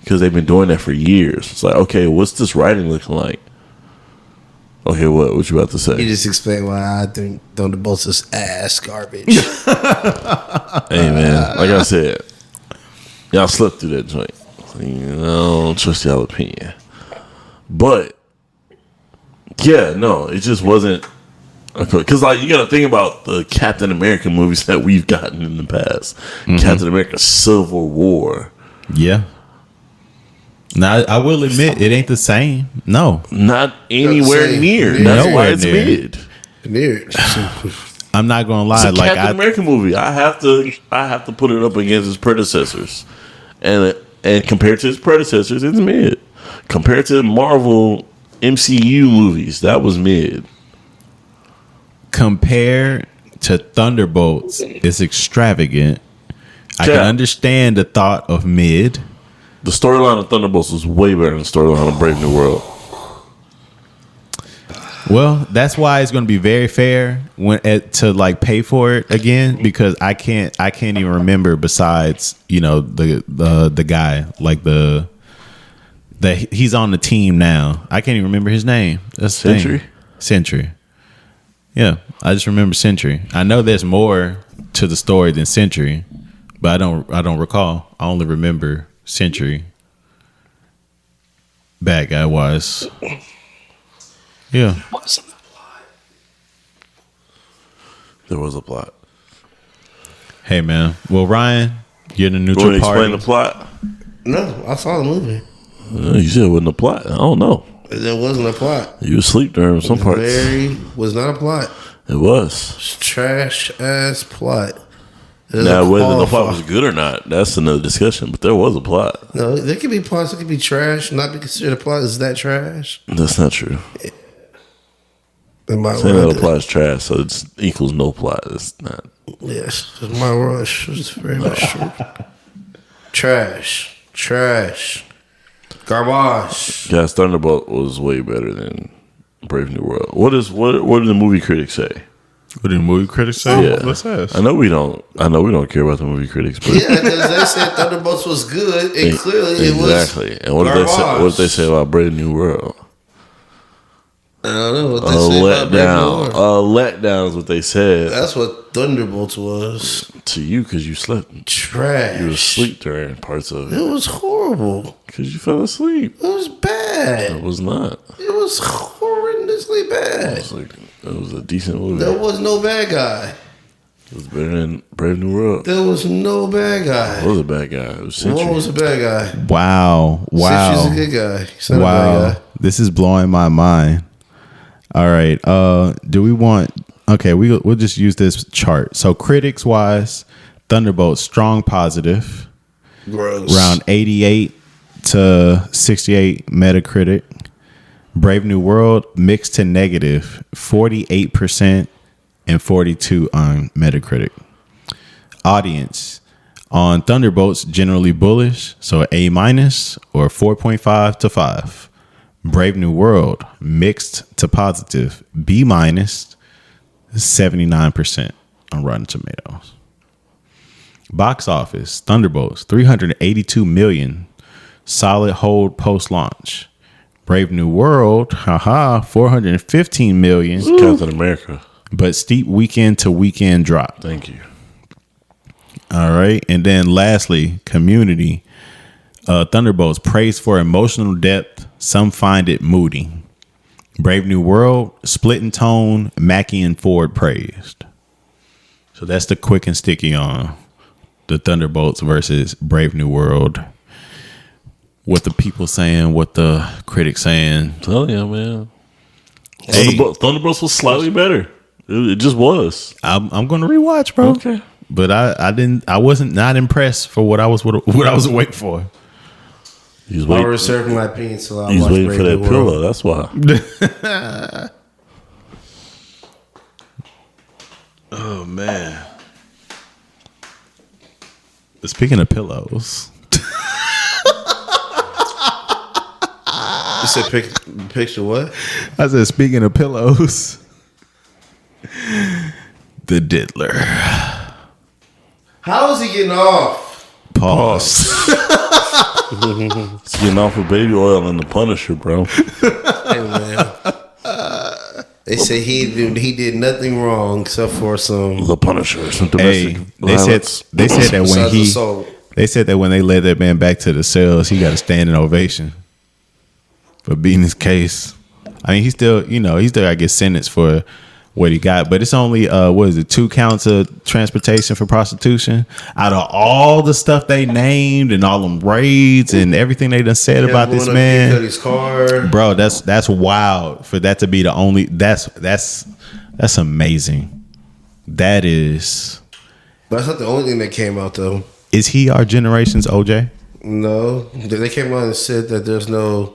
because they've been doing that for years. It's like, okay, what's this writing looking like? Okay, what you about to say? You just explain why I think Thunderbolts is ass garbage. Hey man, like I said, y'all slept through that joint. I don't trust y'all opinion, but yeah, no, it just wasn't. Because like you got to think about the Captain America movies that we've gotten in the past. Captain America: Civil War. Yeah. Now I will admit it ain't the same. No, not anywhere near. That's Nowhere why it's near. mid. Near. I'm not gonna lie. It's a Captain America movie. I have to put it up against its predecessors, and compared to its predecessors, it's mid. Compared to Marvel MCU movies, that was mid. Compared to Thunderbolts, it's extravagant. I can understand the thought of mid. The storyline of Thunderbolts was way better than the storyline of Brave New World. Well, that's why it's going to be very fair to like pay for it again, because I can't even remember besides the guy like the he's on the team now. I can't even remember his name. That's Sentry. Sentry. Yeah, I just remember Sentry. I know there's more to the story than Sentry, but I don't recall. I only remember Sentry. Bad guy wise. Yeah. There was a plot. Hey man. Well, Ryan, you're in the neutral party. party. Explain the plot. No, I saw the movie. You said it wasn't a plot. I don't know. There wasn't a plot. You was asleep during some parts. Was not a plot. It was. It's trash ass plot. Now, whether the plot was good or not, that's another discussion. But there was a plot. No, there could be plots that could be trash, not be considered a plot. Is that trash? That's not true. In my saying world, that a plot is trash, so it equals no plot. It's not. Yes, in my world, it's very much true. Trash, garbage. Guys, Thunderbolt was way better than Brave New World. What did the movie critics say? What did the movie critics say? Yeah. Let's ask. I know we don't care about the movie critics, but Yeah, because they said Thunderbolts was good, and clearly it was exactly. And what did they say? What did they say about Brave New World? I don't know what they said about Brave New World. A letdown is what they said. That's what Thunderbolts was. To you, because you slept. Trash. You were asleep during parts of it. It was horrible. Because you fell asleep. It was bad. It was not. It was horrendously bad. It was a decent movie. There was no bad guy. It was better than Brave New World. There was no bad guy. What was a bad guy? It was Sentry. What was a bad guy? Wow. Sentry's a good guy. He's not a bad guy. This is blowing my mind. All right. Do we want? Okay, we'll just use this chart. So critics wise, Thunderbolts strong positive, Gross. around 88 to 68 Metacritic. Brave New World mixed to negative, 48% and 42 on Metacritic. Audience on Thunderbolts generally bullish, so A- or 4.5 to 5. Brave New World mixed to positive, B-, 79% on Rotten Tomatoes. Box office, Thunderbolts 382 million, solid hold post launch. Brave New World, 415 million. Captain America. But steep weekend to weekend drop. Thank you. All right. And then lastly, Community. Thunderbolts praised for emotional depth. Some find it moody. Brave New World, split in tone. Mackie and Ford praised. So that's the quick and sticky on the Thunderbolts versus Brave New World. What the people saying, what the critics saying. Tell you, man. Hey. Thunderbolts was slightly better. It just was. I'm going to rewatch, bro. Okay. But I wasn't not impressed for what I was waiting for. He's I'll reserve my opinion till I He's watch waiting Brave for that New pillow. World. That's why. Oh man. Speaking of pillows. You said picture what? I said speaking of pillows. The diddler. How is he getting off? Pause. It's getting off of baby oil and the Punisher, bro. Hey, man. They say he did nothing wrong except for some. The Punisher, some Hey, domestic they violence. said that when Besides he assault. they said that when they led that man back to the cells, he got a standing ovation for beating his case. I mean, he still got to get sentenced for what he got, but it's only 2 counts of transportation for prostitution out of all the stuff they named and all them raids and everything they done said about this man. His car. Bro, that's wild for that to be the only. That's amazing. That is. That's not the only thing that came out though. Is he our generation's OJ? No, they came out and said that there's no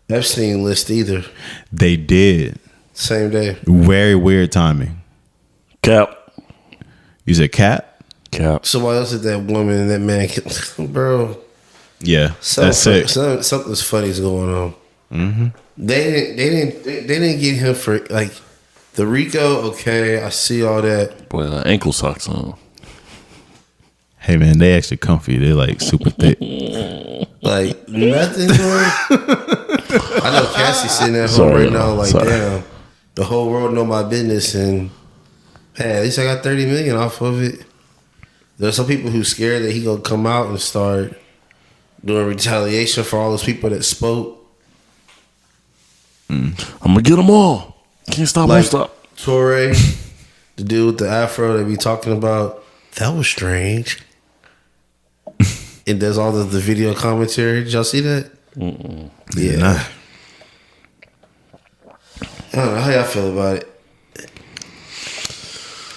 Epstein list either. They did. Same day. Very weird timing. Cap. You said Cap? Cap. Somebody else said that woman and that man, bro. Yeah, that's sick. Something's funny's going on. Mm-hmm. They didn't get him for like the Rico. Okay, I see all that. Boy, ankle socks on. Hey man, they actually comfy. They're like super thick. Like nothing, bro. I know Cassie's sitting at home right now, like damn. The whole world know my business, and hey, at least I got 30 million off of it. There's some people who scared that he gonna come out and start doing retaliation for all those people that spoke. I'm gonna get them all. Can't stop, won't stop. Torre, the dude with the afro that we talking about, that was strange. It does all the video commentary. Did y'all see that? Yeah. Nah. I don't know how y'all feel about it.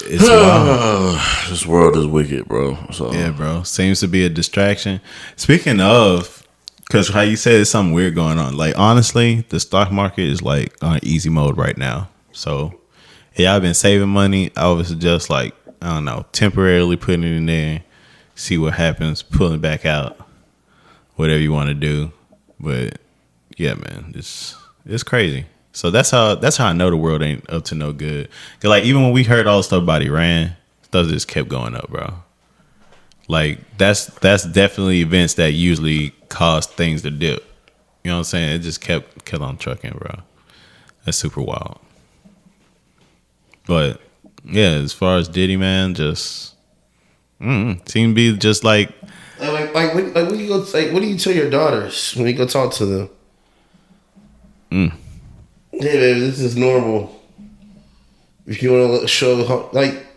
It's wild. This world is wicked, bro. So Yeah, bro. Seems to be a distraction. Speaking of, because how you said, there's something weird going on. Like, honestly, the stock market is like on easy mode right now. So, yeah, I've been saving money. I would suggest, like, I don't know, temporarily putting it in there, see what happens, pulling it back out, whatever you want to do. But, yeah, man, it's crazy. So that's how I know the world ain't up to no good. 'Cause like even when we heard all the stuff about Iran, stuff just kept going up, bro. Like that's definitely events that usually cause things to dip. You know what I'm saying? It just kept on trucking, bro. That's super wild. But yeah, as far as Diddy, man, just seem to be just like when you go, like, what do you tell your daughters when you go talk to them? Hey, baby, this is normal. If you want to show, like,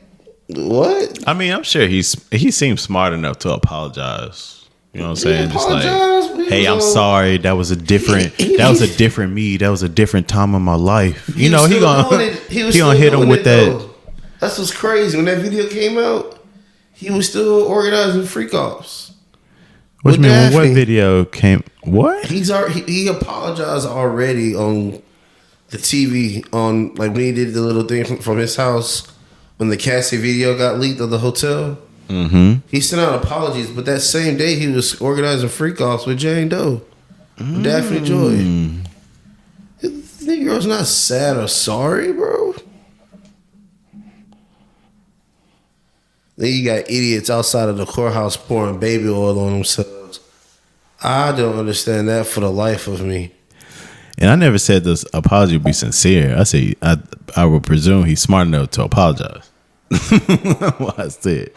what? I mean, I'm sure he seems smart enough to apologize. You know what I'm saying? Just like, hey, I'm sorry. That was a different me. That was a different time of my life. You know, he gonna hit him with that. That's what's crazy. When that video came out, he was still organizing freak offs. What you mean? What video came? What? He apologized already on the TV on, like, when he did the little thing from his house when the Cassie video got leaked of the hotel. Mm-hmm. He sent out apologies, but that same day he was organizing freak offs with Jane Doe, Daphne Joy. This girl's not sad or sorry, bro. Then you got idiots outside of the courthouse pouring baby oil on themselves. I don't understand that for the life of me. And I never said this apology would be sincere. I say I would presume he's smart enough to apologize. What I said,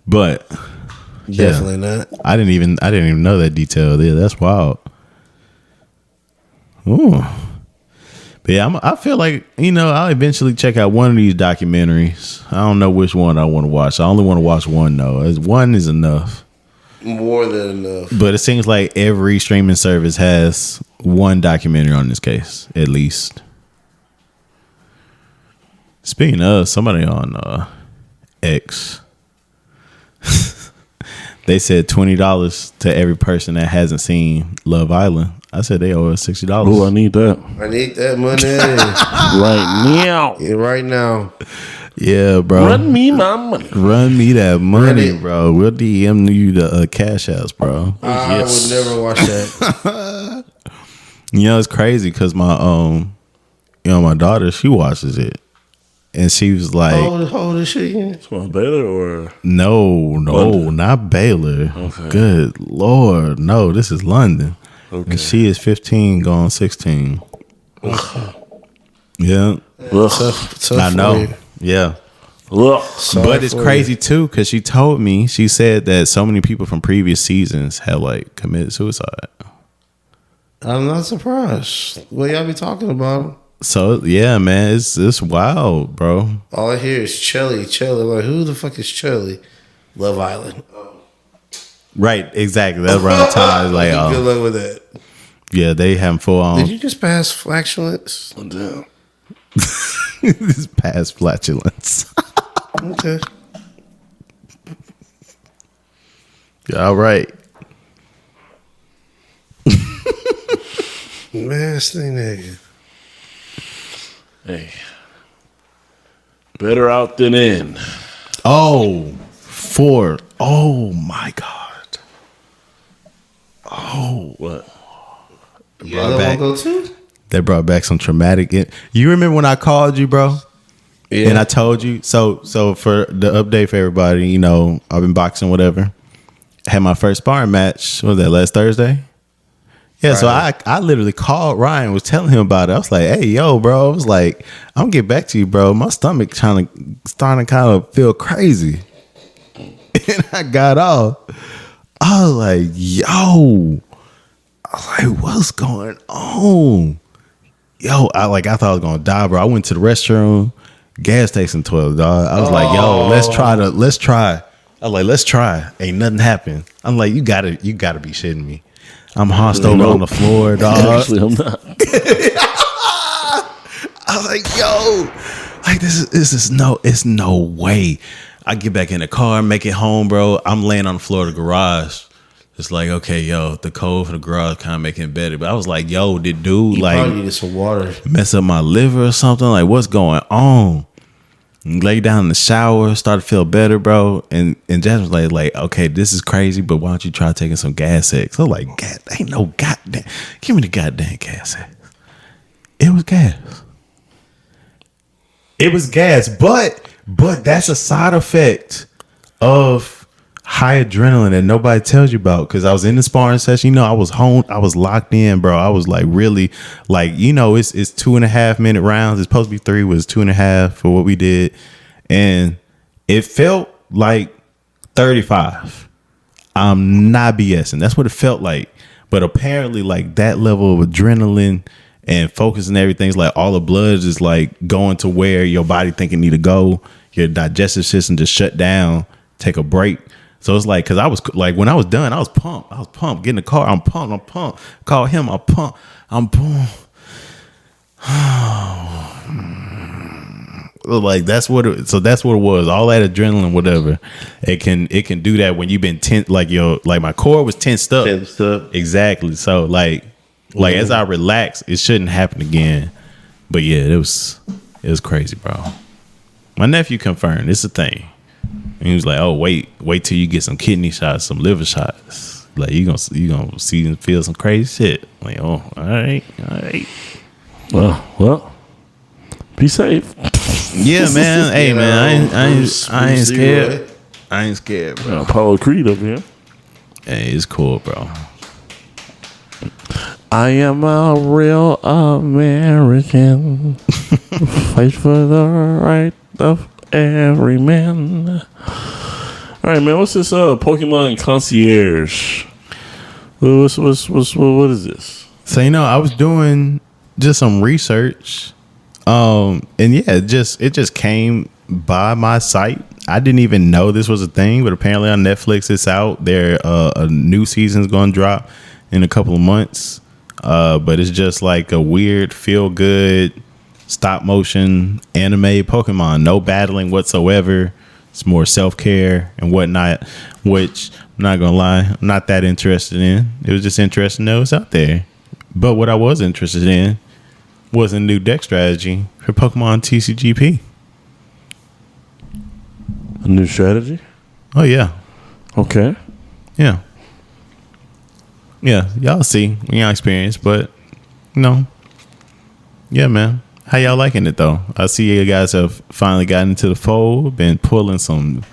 but definitely not. I didn't even know that detail there. That's wild. Ooh. But yeah, I feel like, I'll eventually check out one of these documentaries. I don't know which one I want to watch. I only want to watch one though. One is enough. More than enough. But it seems like every streaming service has one documentary on this case, at least. Speaking of, somebody on X, they said $20 to every person that hasn't seen Love Island. I said they owe us $60. Oh, I need that. I need that money right now. Yeah, right now. Yeah, bro. Run me my money. Run me that money, bro. We'll DM you the cash outs, bro. I would never watch that. It's crazy because my my daughter, she watches it. and she was like, How old is she again? It's on Baylor or no, London? not Baylor. Okay. Good Lord, no, this is London. Okay. And she is 15 going 16. Yeah. Ugh. Tough I know. for you. Yeah. Ugh. Sorry But it's for crazy you. too, because she told me, she said that so many people from previous seasons had like committed suicide. I'm not surprised. What y'all be talking about? So yeah, man, it's wild, bro. All I hear is Chelly. Like, who the fuck is Chelly? Love Island. Right, exactly. That's around the time. Like, Good luck with that. yeah, they having full on Did you just pass flatulence? Damn. this past flatulence. Okay. Yeah, all right. Nasty nigga. Hey. Better out than in. Oh, oh my God. Oh, What? You brought don't back- want to go too? They brought back some traumatic. You remember when I called you, bro? Yeah. And I told you. So for the update for everybody, you know, I've been boxing, whatever. Had my first sparring match. What was that, last Thursday? Yeah. So I literally called Ryan, was telling him about it. I was like, hey, yo, bro. I was like, I'm gonna get back to you, bro. My stomach starting to kind of feel crazy. And I got off. I was like, yo. I was like, what's going on? Yo, I thought I was gonna die, bro. I went to the restroom, gas station toilet, dog. I was like, yo, let's try. I was like, let's try. Ain't nothing happened. I'm like, you gotta be shitting me. I'm hunched over on the floor, dog. Actually, I'm not. I was like, yo, like this is it's no way. I get back in the car, make it home, bro. I'm laying on the floor of the garage. It's like, okay, yo, the code for the garage kind of making it better. But I was like, yo, did dude You like probably needed some water. mess up my liver or something? Like, what's going on? Lay down in the shower, started to feel better, bro. And Jasmine was like, okay, this is crazy, but why don't you try taking some gas X? I was like, God, ain't no goddamn. Give me the goddamn gas X. It was gas. It was gas, but that's a side effect of high adrenaline that nobody tells you about. Because I was in the sparring session, you know, I was home, I was locked in, bro. I was like really, like, you know, it's 2.5 minute rounds. It's supposed to be 3, was 2.5 for what we did, and it felt like 35. I'm not BSing. That's what it felt like. But apparently, like that level of adrenaline and focus and everything's like all the blood is like going to where your body think it need to go. Your digestive system just shut down. Take a break. So it's like, cause I was like, when I was done, I was pumped. Get in the car. I'm pumped. Call him. I'm pumped. Like that's what it was. All that adrenaline, whatever. It can do that when you've been tense. Like my core was tensed up. Exactly. So like as I relax, it shouldn't happen again. But yeah, it was crazy, bro. My nephew confirmed it's a thing. And he was like, "Oh, wait till you get some kidney shots, some liver shots. Like you gonna see and feel some crazy shit." Like, oh, all right. Well, be safe. Yeah, man. Hey, man, I ain't scared. Right? I ain't scared, bro. Apollo Creed over here. Hey, it's cool, bro. I am a real American. Fight for the right of every man. All right, man. What's this Pokemon Concierge? What is this? So I was doing just some research, and yeah, it just came by my site. I didn't even know this was a thing, but apparently on Netflix it's out. There, a new season's going to drop in a couple of months. But it's just like a weird, feel good, stop motion anime Pokemon. No battling whatsoever. It's more self care and whatnot, which I'm not gonna lie, I'm not that interested in. It was just interesting to know it's out there. But what I was interested in was a new deck strategy for Pokemon TCGP. A new strategy? Oh yeah, Okay. yeah. Y'all see, y'all experience, but yeah, man. How y'all liking it though? I see you guys have finally gotten into the fold, been pulling some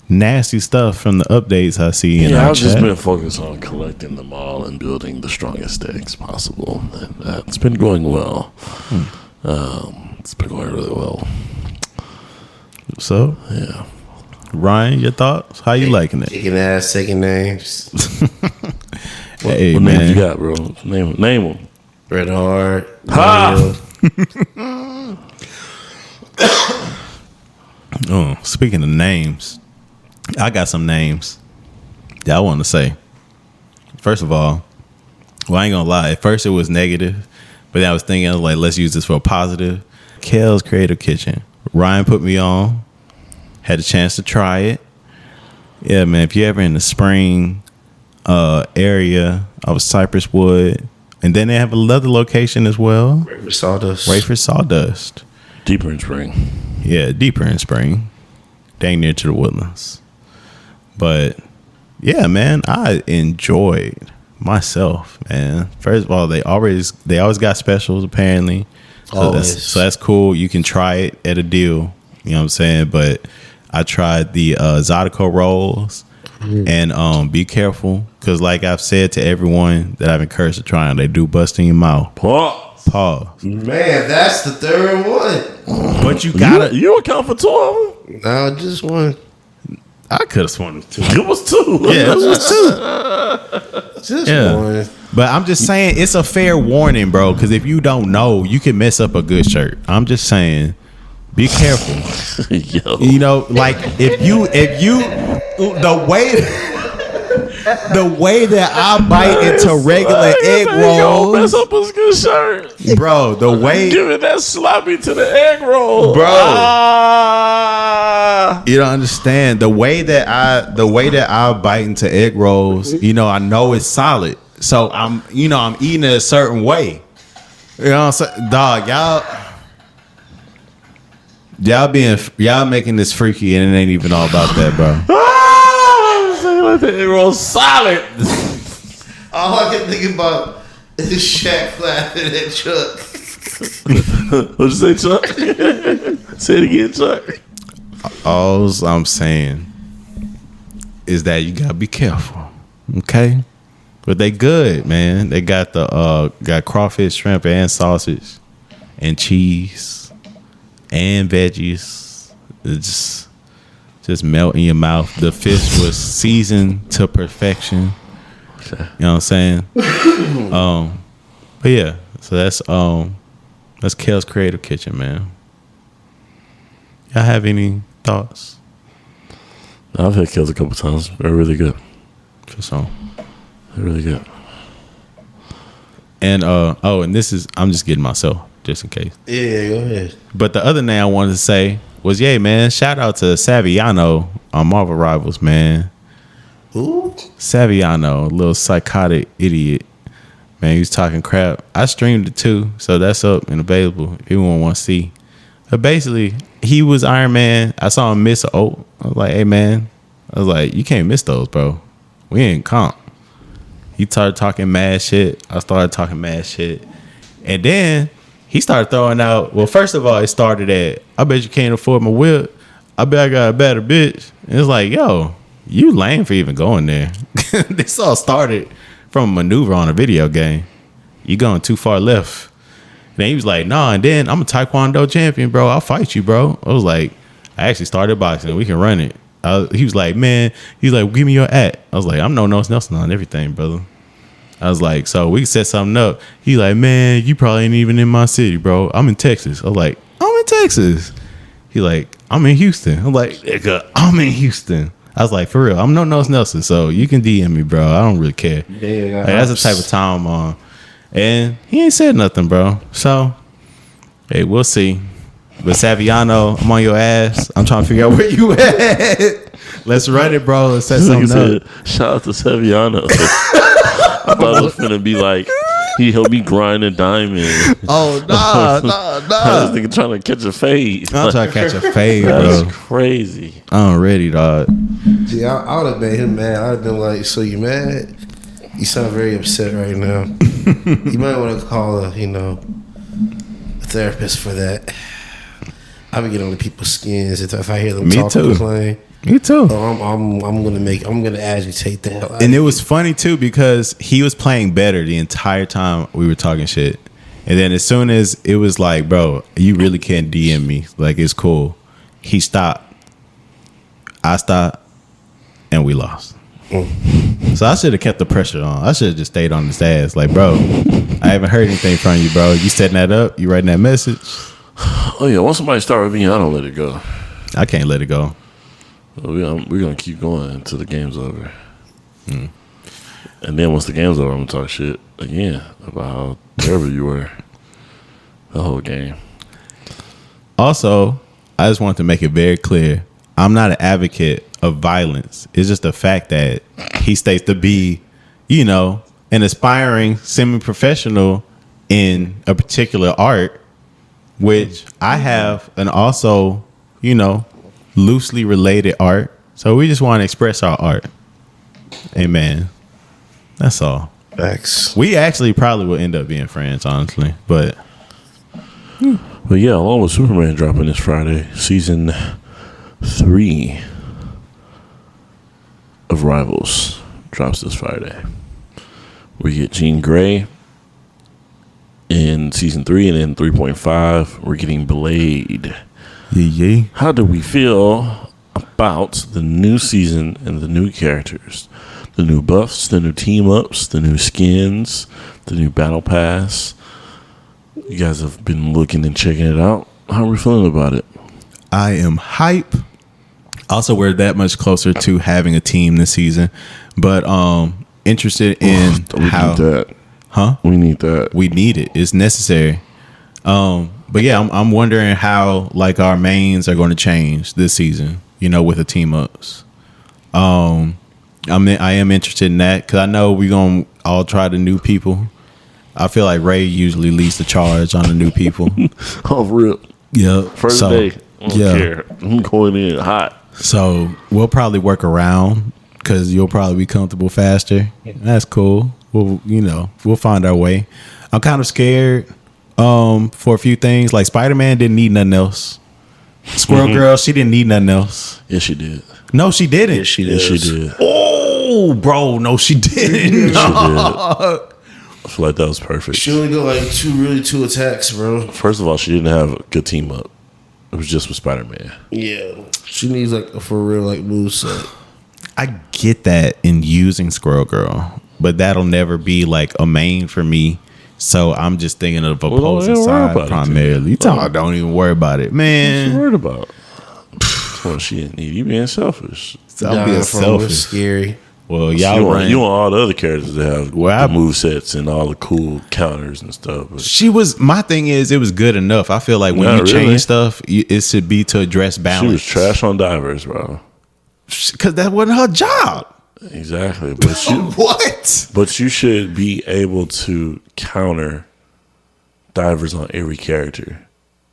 nasty stuff from the updates I see in our I've just chat. been focused on collecting them all and building the strongest decks possible. And that's been going well. It's been going really well. So, Yeah. Ryan, your thoughts? How you liking it? Kicking ass, taking names. Hey, What man. names you got, bro? Name them. Red Hard. Ha! Oh, speaking of names, I got some names that I want to say. First of all, well, I ain't gonna lie. At first, it was negative, but then I was thinking, like, let's use this for a positive. Kale's Creative Kitchen. Ryan put me on. Had a chance to try it. Yeah, man. If you're ever in the Spring area of Cypress Wood, and then they have another location as well. Rayford Sawdust. Rayford Sawdust. Deeper in Spring. Yeah, deeper in Spring, dang near to the Woodlands. But yeah, man, I enjoyed myself, man. First of all, they always got specials apparently. So that's cool. You can try it at a deal. You know what I'm saying? But I tried the Zydeco rolls, and be careful because, like I've said to everyone that I've encouraged to try them, they do bust in your mouth. Pause. Man, that's the third one. But you gotta. You account for 2 of them? No, just one. I could have sworn it was 2. It was 2. Yeah, it was 2. Just Yeah. one. But I'm just saying it's a fair warning, bro. Because if you don't know, you can mess up a good shirt. I'm just saying, be careful. Yo. You know, like if you the way that I bite into regular egg Mess rolls, up a good shirt. bro. The way Give it that sloppy to the egg roll, Bro. Ah. you don't understand the way that I bite into egg rolls. You know, I know it's solid, so I'm eating it a certain way. You know what I'm saying, dog? Y'all making this freaky, and it ain't even all about that, bro. Say like the egg roll solid. All I can think about is Shaq laughing at Chuck. What'd you say, Chuck? Say it again, Chuck. All I'm saying is that you gotta be careful, okay? But they good, man. They got the got crawfish, shrimp, and sausage, and cheese, and veggies. It's just melt in your mouth. The fish was seasoned to perfection. Okay. You know what I'm saying? But yeah, so that's Kale's Creative Kitchen, man. Y'all have any thoughts? I've had kills a couple times. They're really good. For some. They're really good. And and this is, I'm just getting myself just in case. Yeah, go ahead. But the other thing I wanted to say was, yeah, man, shout out to Saviano on Marvel Rivals, man. Who? Saviano, a little psychotic idiot. Man, he was talking crap. I streamed it too, so that's up and available if anyone wants to see. But basically, he was Iron Man. I saw him miss a ult. I was like, hey, man. I was like, you can't miss those, bro. We ain't comp. He started talking mad shit. I started talking mad shit. And then he started throwing out, well, first of all, it started at, I bet you can't afford my whip. I bet I got a better bitch. And it's like, yo, you lame for even going there. This all started from a maneuver on a video game. You going too far left. And then he was like, nah, and then I'm a Taekwondo champion, bro. I'll fight you, bro. I was like, I actually started boxing. We can run it. He was like, man, he's like, give me your at. I was like, I'm no Nelson on everything, brother. I was like, so we can set something up. He's like, man, you probably ain't even in my city, bro. I'm in Texas. I was like, I'm in Texas. He like, I'm in Houston. I'm like, nigga, I'm in Houston. I was like, for real, I'm no Nelson, so you can DM me, bro. I don't really care. Yeah, like, that's the type of time I'm on. And he ain't said nothing, bro. So, hey, we'll see. But Saviano, I'm on your ass. I'm trying to figure out where you at. Let's run it, bro. Let's set something up. Shout out to Saviano. I thought it was gonna be like he helped me grind a diamond. Oh, nah. I was thinking trying to catch a fade. I'm trying to catch a fade, That's bro. crazy. I'm ready, dog. See, I would have made him mad. I would have been like, so you mad? You sound very upset right now. You might want to call a therapist for that. I be getting on people's skins if I hear them Me talk too. and complain. Me too. Oh, I'm gonna agitate the hell out. And it was funny too because he was playing better the entire time we were talking shit. And then as soon as it was like, bro, you really can't DM me. Like, it's cool. He stopped. I stopped. And we lost. So I should have kept the pressure on. I should have just stayed on his ass. Like, bro, I haven't heard anything from you, bro. You setting that up? You writing that message? Oh, yeah. Once somebody start with me, I don't let it go. I can't let it go. We're going to keep going until the game's over. And then once the game's over, I'm going to talk shit again about how terrible you were the whole game. Also, I just want to make it very clear. I'm not an advocate of violence. It's just the fact that he states to be, you know, an aspiring semi-professional in a particular art, which I have, and also, you know, loosely related art. So we just want to express our art. Amen. That's all. Facts. We actually probably will end up being friends, honestly. But yeah, along with Superman dropping this Friday, season 3 of Rivals drops this Friday. We get Jean Grey in season 3, and then 3.5 we're getting Blade. yeah. How do we feel about the new season and the new characters? The new buffs, the new team ups, the new skins, the new battle pass. You guys have been looking and checking it out. How are we feeling about it? I am hype. Also, we're that much closer to having a team this season, but interested in how. Need that. Huh? We need that. We need it. It's necessary. But yeah, I'm wondering how like our mains are going to change this season. You know, with the team ups. I am interested in that because I know we're gonna all try the new people. I feel like Ray usually leads the charge on the new people. Off rip. Yeah. First day. I don't care. I'm going in hot. So we'll probably work around because you'll probably be comfortable faster. That's cool. We'll find our way. I'm kind of scared for a few things. Like Spider-Man didn't need nothing else. Squirrel Girl, she didn't need nothing else. Yes, she did. No, she didn't. Yes, she Yes, she did. did. Oh, bro, no, she didn't. Yes, she did. I feel like that was perfect. She only got like two attacks, bro. First of all, she didn't have a good team up. It was just with Spider-Man. Yeah, she needs like a for real like moveset. I get that in using Squirrel Girl, but that'll never be like a main for me. So I'm just thinking of opposing side primarily. Don't even worry about it, What you man. worried about? Well, she didn't need you being selfish. I'm being selfish. Scary. Well, You y'all want, run. you want all the other characters to have Well, the move sets and all the cool counters and stuff. But She was. My thing is, it was good enough. I feel like when Not you really. change stuff, it should be to address she was balance. trash on divers, bro. Because that wasn't her job. Exactly. But you, What? but you should be able to counter divers on every character.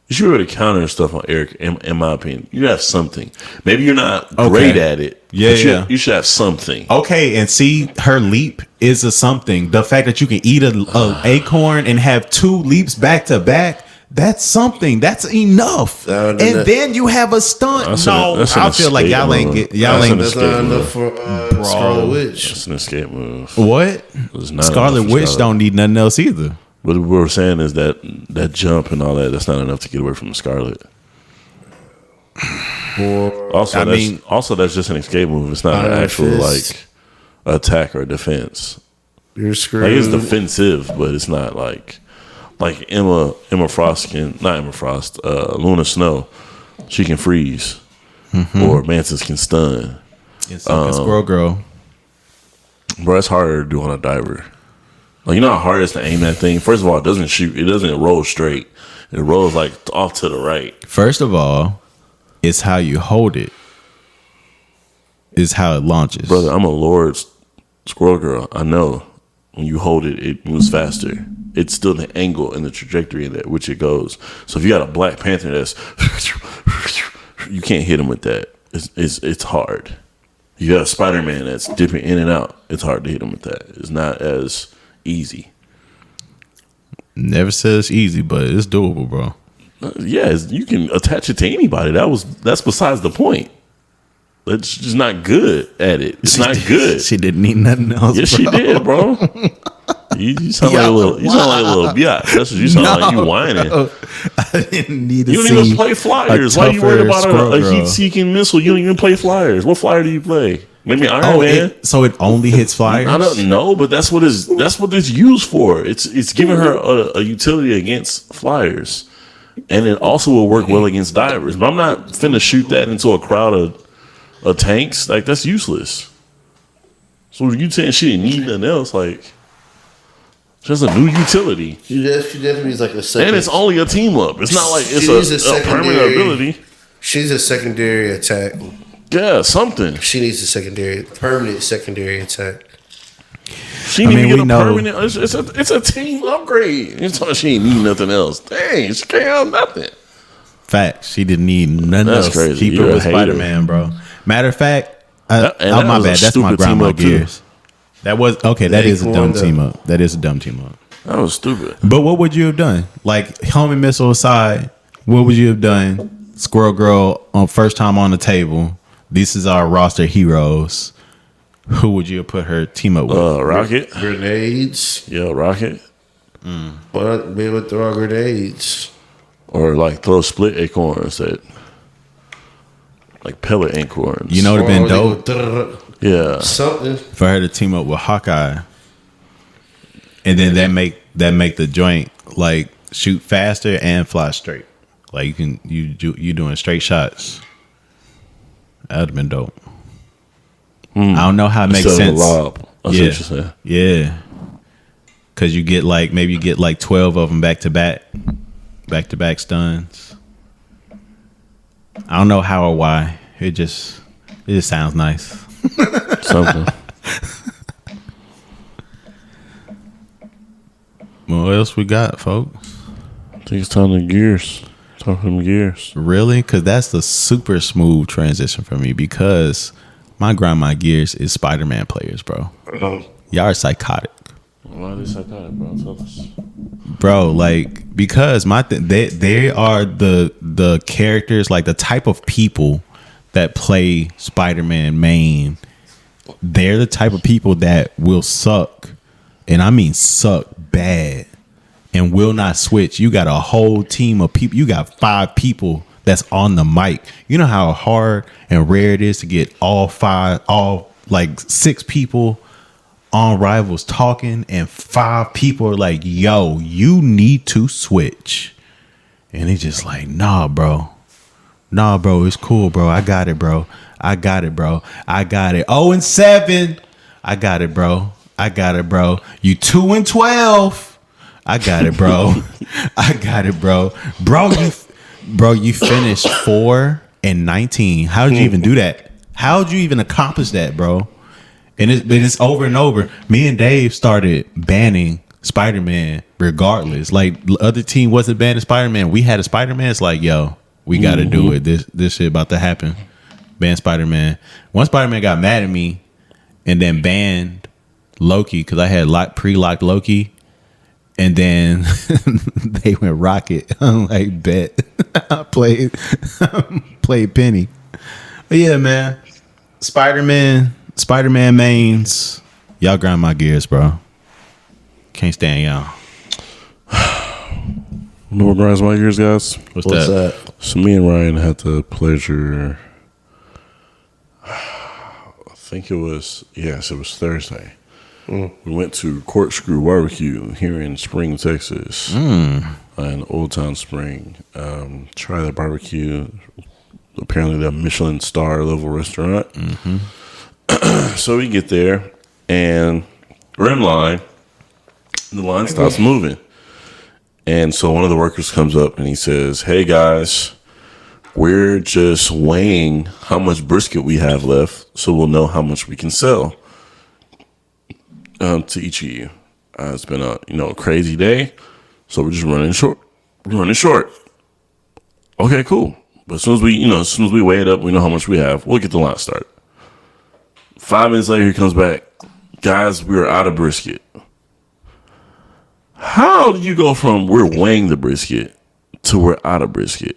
You should be able to counter stuff on Eric, in my opinion. You have something. Maybe you're not great at it. Yeah, but yeah. You should have something. Okay, and see, her leap is a something. The fact that you can eat a acorn and have 2 leaps back to back, that's something. That's enough. And then you have a stunt. That's No, an I feel like y'all ain't escape get y'all move. ain't. That's not enough for Scarlet Witch. That's an escape move. What? It's not Scarlet enough for Witch Scarlet. don't need nothing else either. What we're saying is that jump and all that, that's not enough to get away from the Scarlet. Also, that's just an escape move. It's not an actual Fist. like attack or defense. You're Like screwed. it's defensive, but it's not like Emma Frost can not Emma Frost, Luna Snow. She can freeze, or Mantis can stun. And so can Squirrel Girl. Bro, it's harder to do on a diver. Like, you know how hard it is to aim that thing? First of all, it doesn't shoot. It doesn't roll straight. It rolls like off to the right. First of all, it's how you hold it. Is how it launches. Brother, I'm a Lord Squirrel Girl. I know when you hold it, it moves faster. It's still the angle and the trajectory in that which it goes. So if you got a Black Panther that's, you can't hit him with that. It's hard. You got a Spider-Man that's dipping in and out. It's hard to hit him with that. It's not as easy. Never says easy, but it's doable, bro. Yeah, you can attach it to anybody. That's besides the point. It's just not good at it. It's not good. She didn't need nothing else. Yes, bro. she did, bro. You sound like a little. You sound like a little biatch. That's what you sound like. You whining. I didn't need to You don't even play flyers. Why are you worried about a heat-seeking missile? You don't even play flyers. What flyer do you play? Maybe Iron Man. So it only hits flyers? I don't know, but that's what it's used for. It's giving her a utility against flyers, and it also will work well against divers. But I'm not finna shoot that into a crowd of tanks. Like, that's useless. So you saying she didn't need nothing else? Like, just a new utility. She definitely is like a second. And it's only a team up. It's not like it's a permanent ability. She's a secondary attack. Yeah, something. She needs a permanent secondary attack. She need to get a permanent. It's a team upgrade. You're talking she ain't need nothing else. Dang, she can't have nothing. Fact, she didn't need nothing That's else. crazy. Keep it with Spider-Man, bro. Matter of fact, my bad. That's my grandma gears. That was okay. That is a dumb team up. That is a dumb team up. That was stupid. But what would you have done? Like, homing missile aside, what would you have done? Squirrel Girl on first time on the table. This is our roster heroes. Who would you have put her team up with? Rocket. Grenades. Yeah, Rocket. But be able to throw grenades. Or like throw split acorns at like pellet acorns. You know what would have been dope? Yeah. Something. For her to team up with Hawkeye. And then that make the joint like shoot faster and fly straight. Like you doing straight shots. That would have been dope. I don't know how it makes sense. That's what you're saying. Yeah. Cause you get maybe you get 12 of them back to back stuns. I don't know how or why. It just sounds nice. Something. What else we got, folks? I think it's time to gears. Talking gears. Really? Because that's the super smooth transition for me because my grandma gears is Spider-Man players, bro. Y'all are psychotic. Why are they psychotic, bro? Tell us. Bro, like, because they are the characters, like the type of people that play Spider-Man main. They're the type of people that will suck, and I mean suck bad, and will not switch. You got a whole team of people. You got 5 people that's on the mic. You know how hard and rare it is to get all 6 people on Rivals talking, and 5 people are like, yo, you need to switch. And he's just like, nah, bro, it's cool, bro. I got it, bro. I got it. 0-7. I got it, bro. You 2-12. I got it, bro. Bro, you finished 4-19. How did you even do that? How did you even accomplish that, bro? And it's over and over. Me and Dave started banning Spider-Man regardless. Like, the other team wasn't banning Spider-Man. We had a Spider-Man. It's like, yo, we got to do it. This shit about to happen. Ban Spider-Man. One Spider-Man got mad at me and then banned Loki because I had pre-locked Loki. And then they went Rocket. I'm like, bet. I played Penny. But yeah, man. Spider-Man mains. Y'all grind my gears, bro. Can't stand y'all. You know what grinds my gears, guys? What's that? So me and Ryan had the pleasure. I think it was Thursday. We went to Corkscrew Barbecue here in Spring, Texas, in Old Town Spring. Try that barbecue. Apparently, the Michelin star level restaurant. So we get there, and we're in line. The line stops moving, and so one of the workers comes up and he says, "Hey guys, we're just weighing how much brisket we have left, so we'll know how much we can sell." To each of you. It's been a crazy day, so we're just running short. Okay, cool. But as soon as we weigh it up, we know how much we have. We'll get the line started. 5 minutes later, he comes back. Guys, we are out of brisket. How do you go from we're weighing the brisket to we're out of brisket?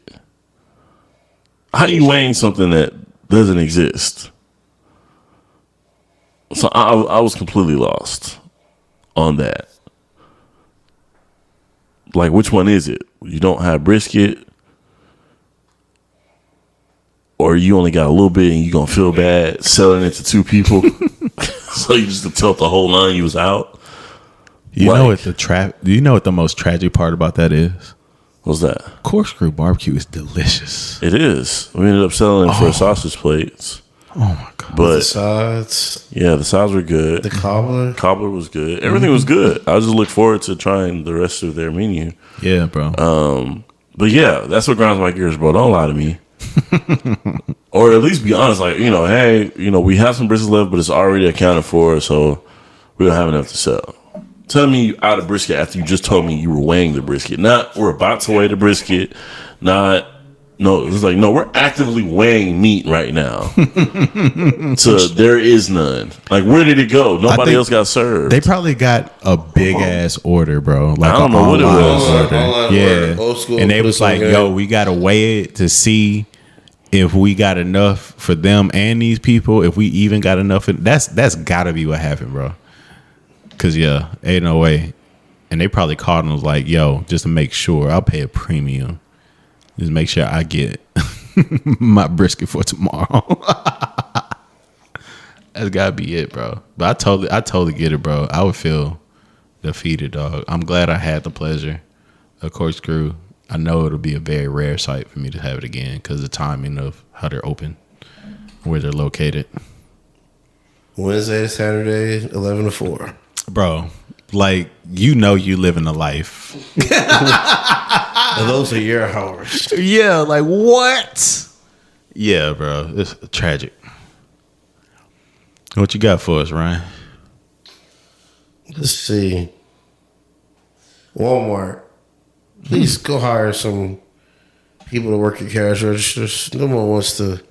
How are you weighing something that doesn't exist? So I was completely lost on that. Like, which one is it? You don't have brisket, or you only got a little bit and you're going to feel bad selling it to two people? So you just tell the whole line you was out? Do you know what the most tragic part about that is? What's that? Corkscrew barbecue is delicious. It is. We ended up selling it for sausage plates. Oh my god! But the sides, yeah, the sides were good. the cobbler Was good. Everything was good. I just look forward to trying the rest of their menu. Yeah, bro. But yeah, that's what grinds my gears, bro. Don't lie to me. Or at least be honest, like, hey, we have some brisket left, but it's already accounted for, so we don't have enough to sell. Tell me you out of brisket after you just told me you were weighing the brisket. Not we're about to weigh the brisket. It's like, no, we're actively weighing meat right now. So there is none. Like, where did it go? Nobody else got served. They probably got a big ass order, bro. Like, I don't know what it was. Order. Old school. And they was like, yo, we got to weigh it to see if we got enough for them and these people. If we even got enough. That's got to be what happened, bro. Because, yeah, ain't no way. And they probably called and was like, yo, just to make sure, I'll pay a premium. Just make sure I get my brisket for tomorrow. That's gotta be it, bro. But I totally get it, bro. I would feel defeated, dog. I'm glad I had the pleasure of Corkscrew. I know it'll be a very rare sight for me to have it again because the timing of how they're open, where they're located. Wednesday to Saturday, 11 to 4. Bro, like, you living a life. And those are your hours. Yeah, like, what? Yeah, bro. It's tragic. What you got for us, Ryan? Let's see. Walmart. Please go hire some people to work at cash registers. No one wants to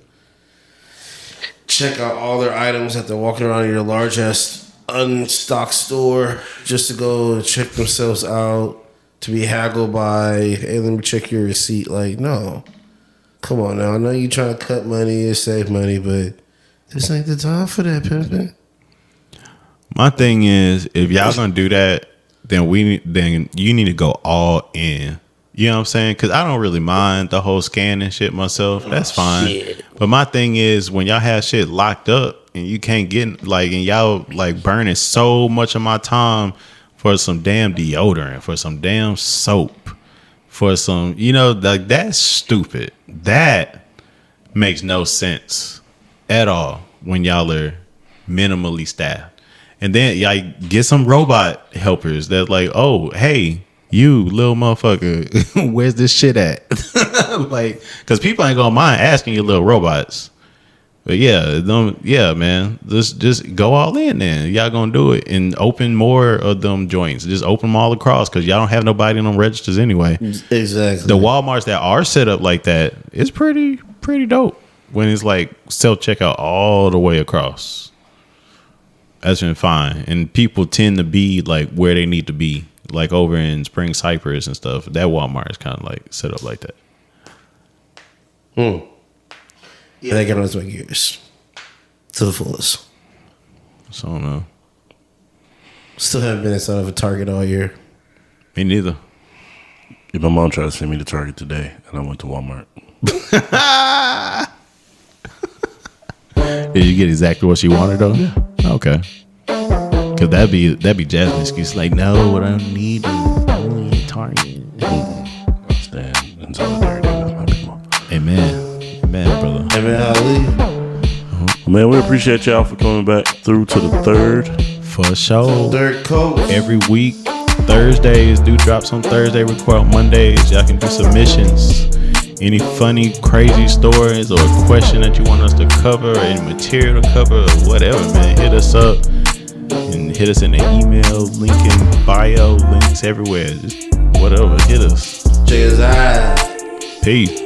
check out all their items that they're walking around in your large ass unstocked store just to go and check themselves out, to be haggled by, hey, let me check your receipt. Like, no. Come on now. I know you're trying to cut money and save money, but this ain't the time for that, pimpin'. My thing is, if y'all gonna do that, then you need to go all in. You know what I'm saying? Because I don't really mind the whole scanning shit myself. That's fine. Shit. But my thing is, when y'all have shit locked up and you can't get, like, and y'all like burning so much of my time for some damn deodorant, for some damn soap, for some, like, that's stupid. That makes no sense at all when y'all are minimally staffed. And then y'all get some robot helpers that like, oh, hey, you little motherfucker, where's this shit at? Like, because people ain't gonna mind asking you little robots. But yeah, man, just go all in then. Y'all gonna do it and open more of them joints. Just open them all across because y'all don't have nobody in them registers anyway. Exactly. The Walmarts that are set up like that, it's pretty dope when it's like self-checkout all the way across. That's been fine. And people tend to be like where they need to be. Like over in Spring Cypress and stuff. That Walmart is kind of like set up like that. Yeah, they got on my gears to the fullest. So I don't know. Still haven't been inside of a Target all year. Me neither. Yeah, my mom tried to send me to Target today, and I went to Walmart. Did you get exactly what she wanted though? Yeah. Okay. Cause that'd be Jasmine's excuse. Like, no, what I need is Target. I stand in solidarity with my people. Amen, brother. Amen, Ali. Man, we appreciate y'all for coming back through to the third. For sure. Third coach. Every week, Thursdays, do drops on Thursday, record on Mondays. Y'all can do submissions. Any funny, crazy stories or a question that you want us to cover, or any material to cover, or whatever, man, hit us up. And hit us in the email, link in bio, links everywhere. Just whatever, hit us. Check us out. Peace.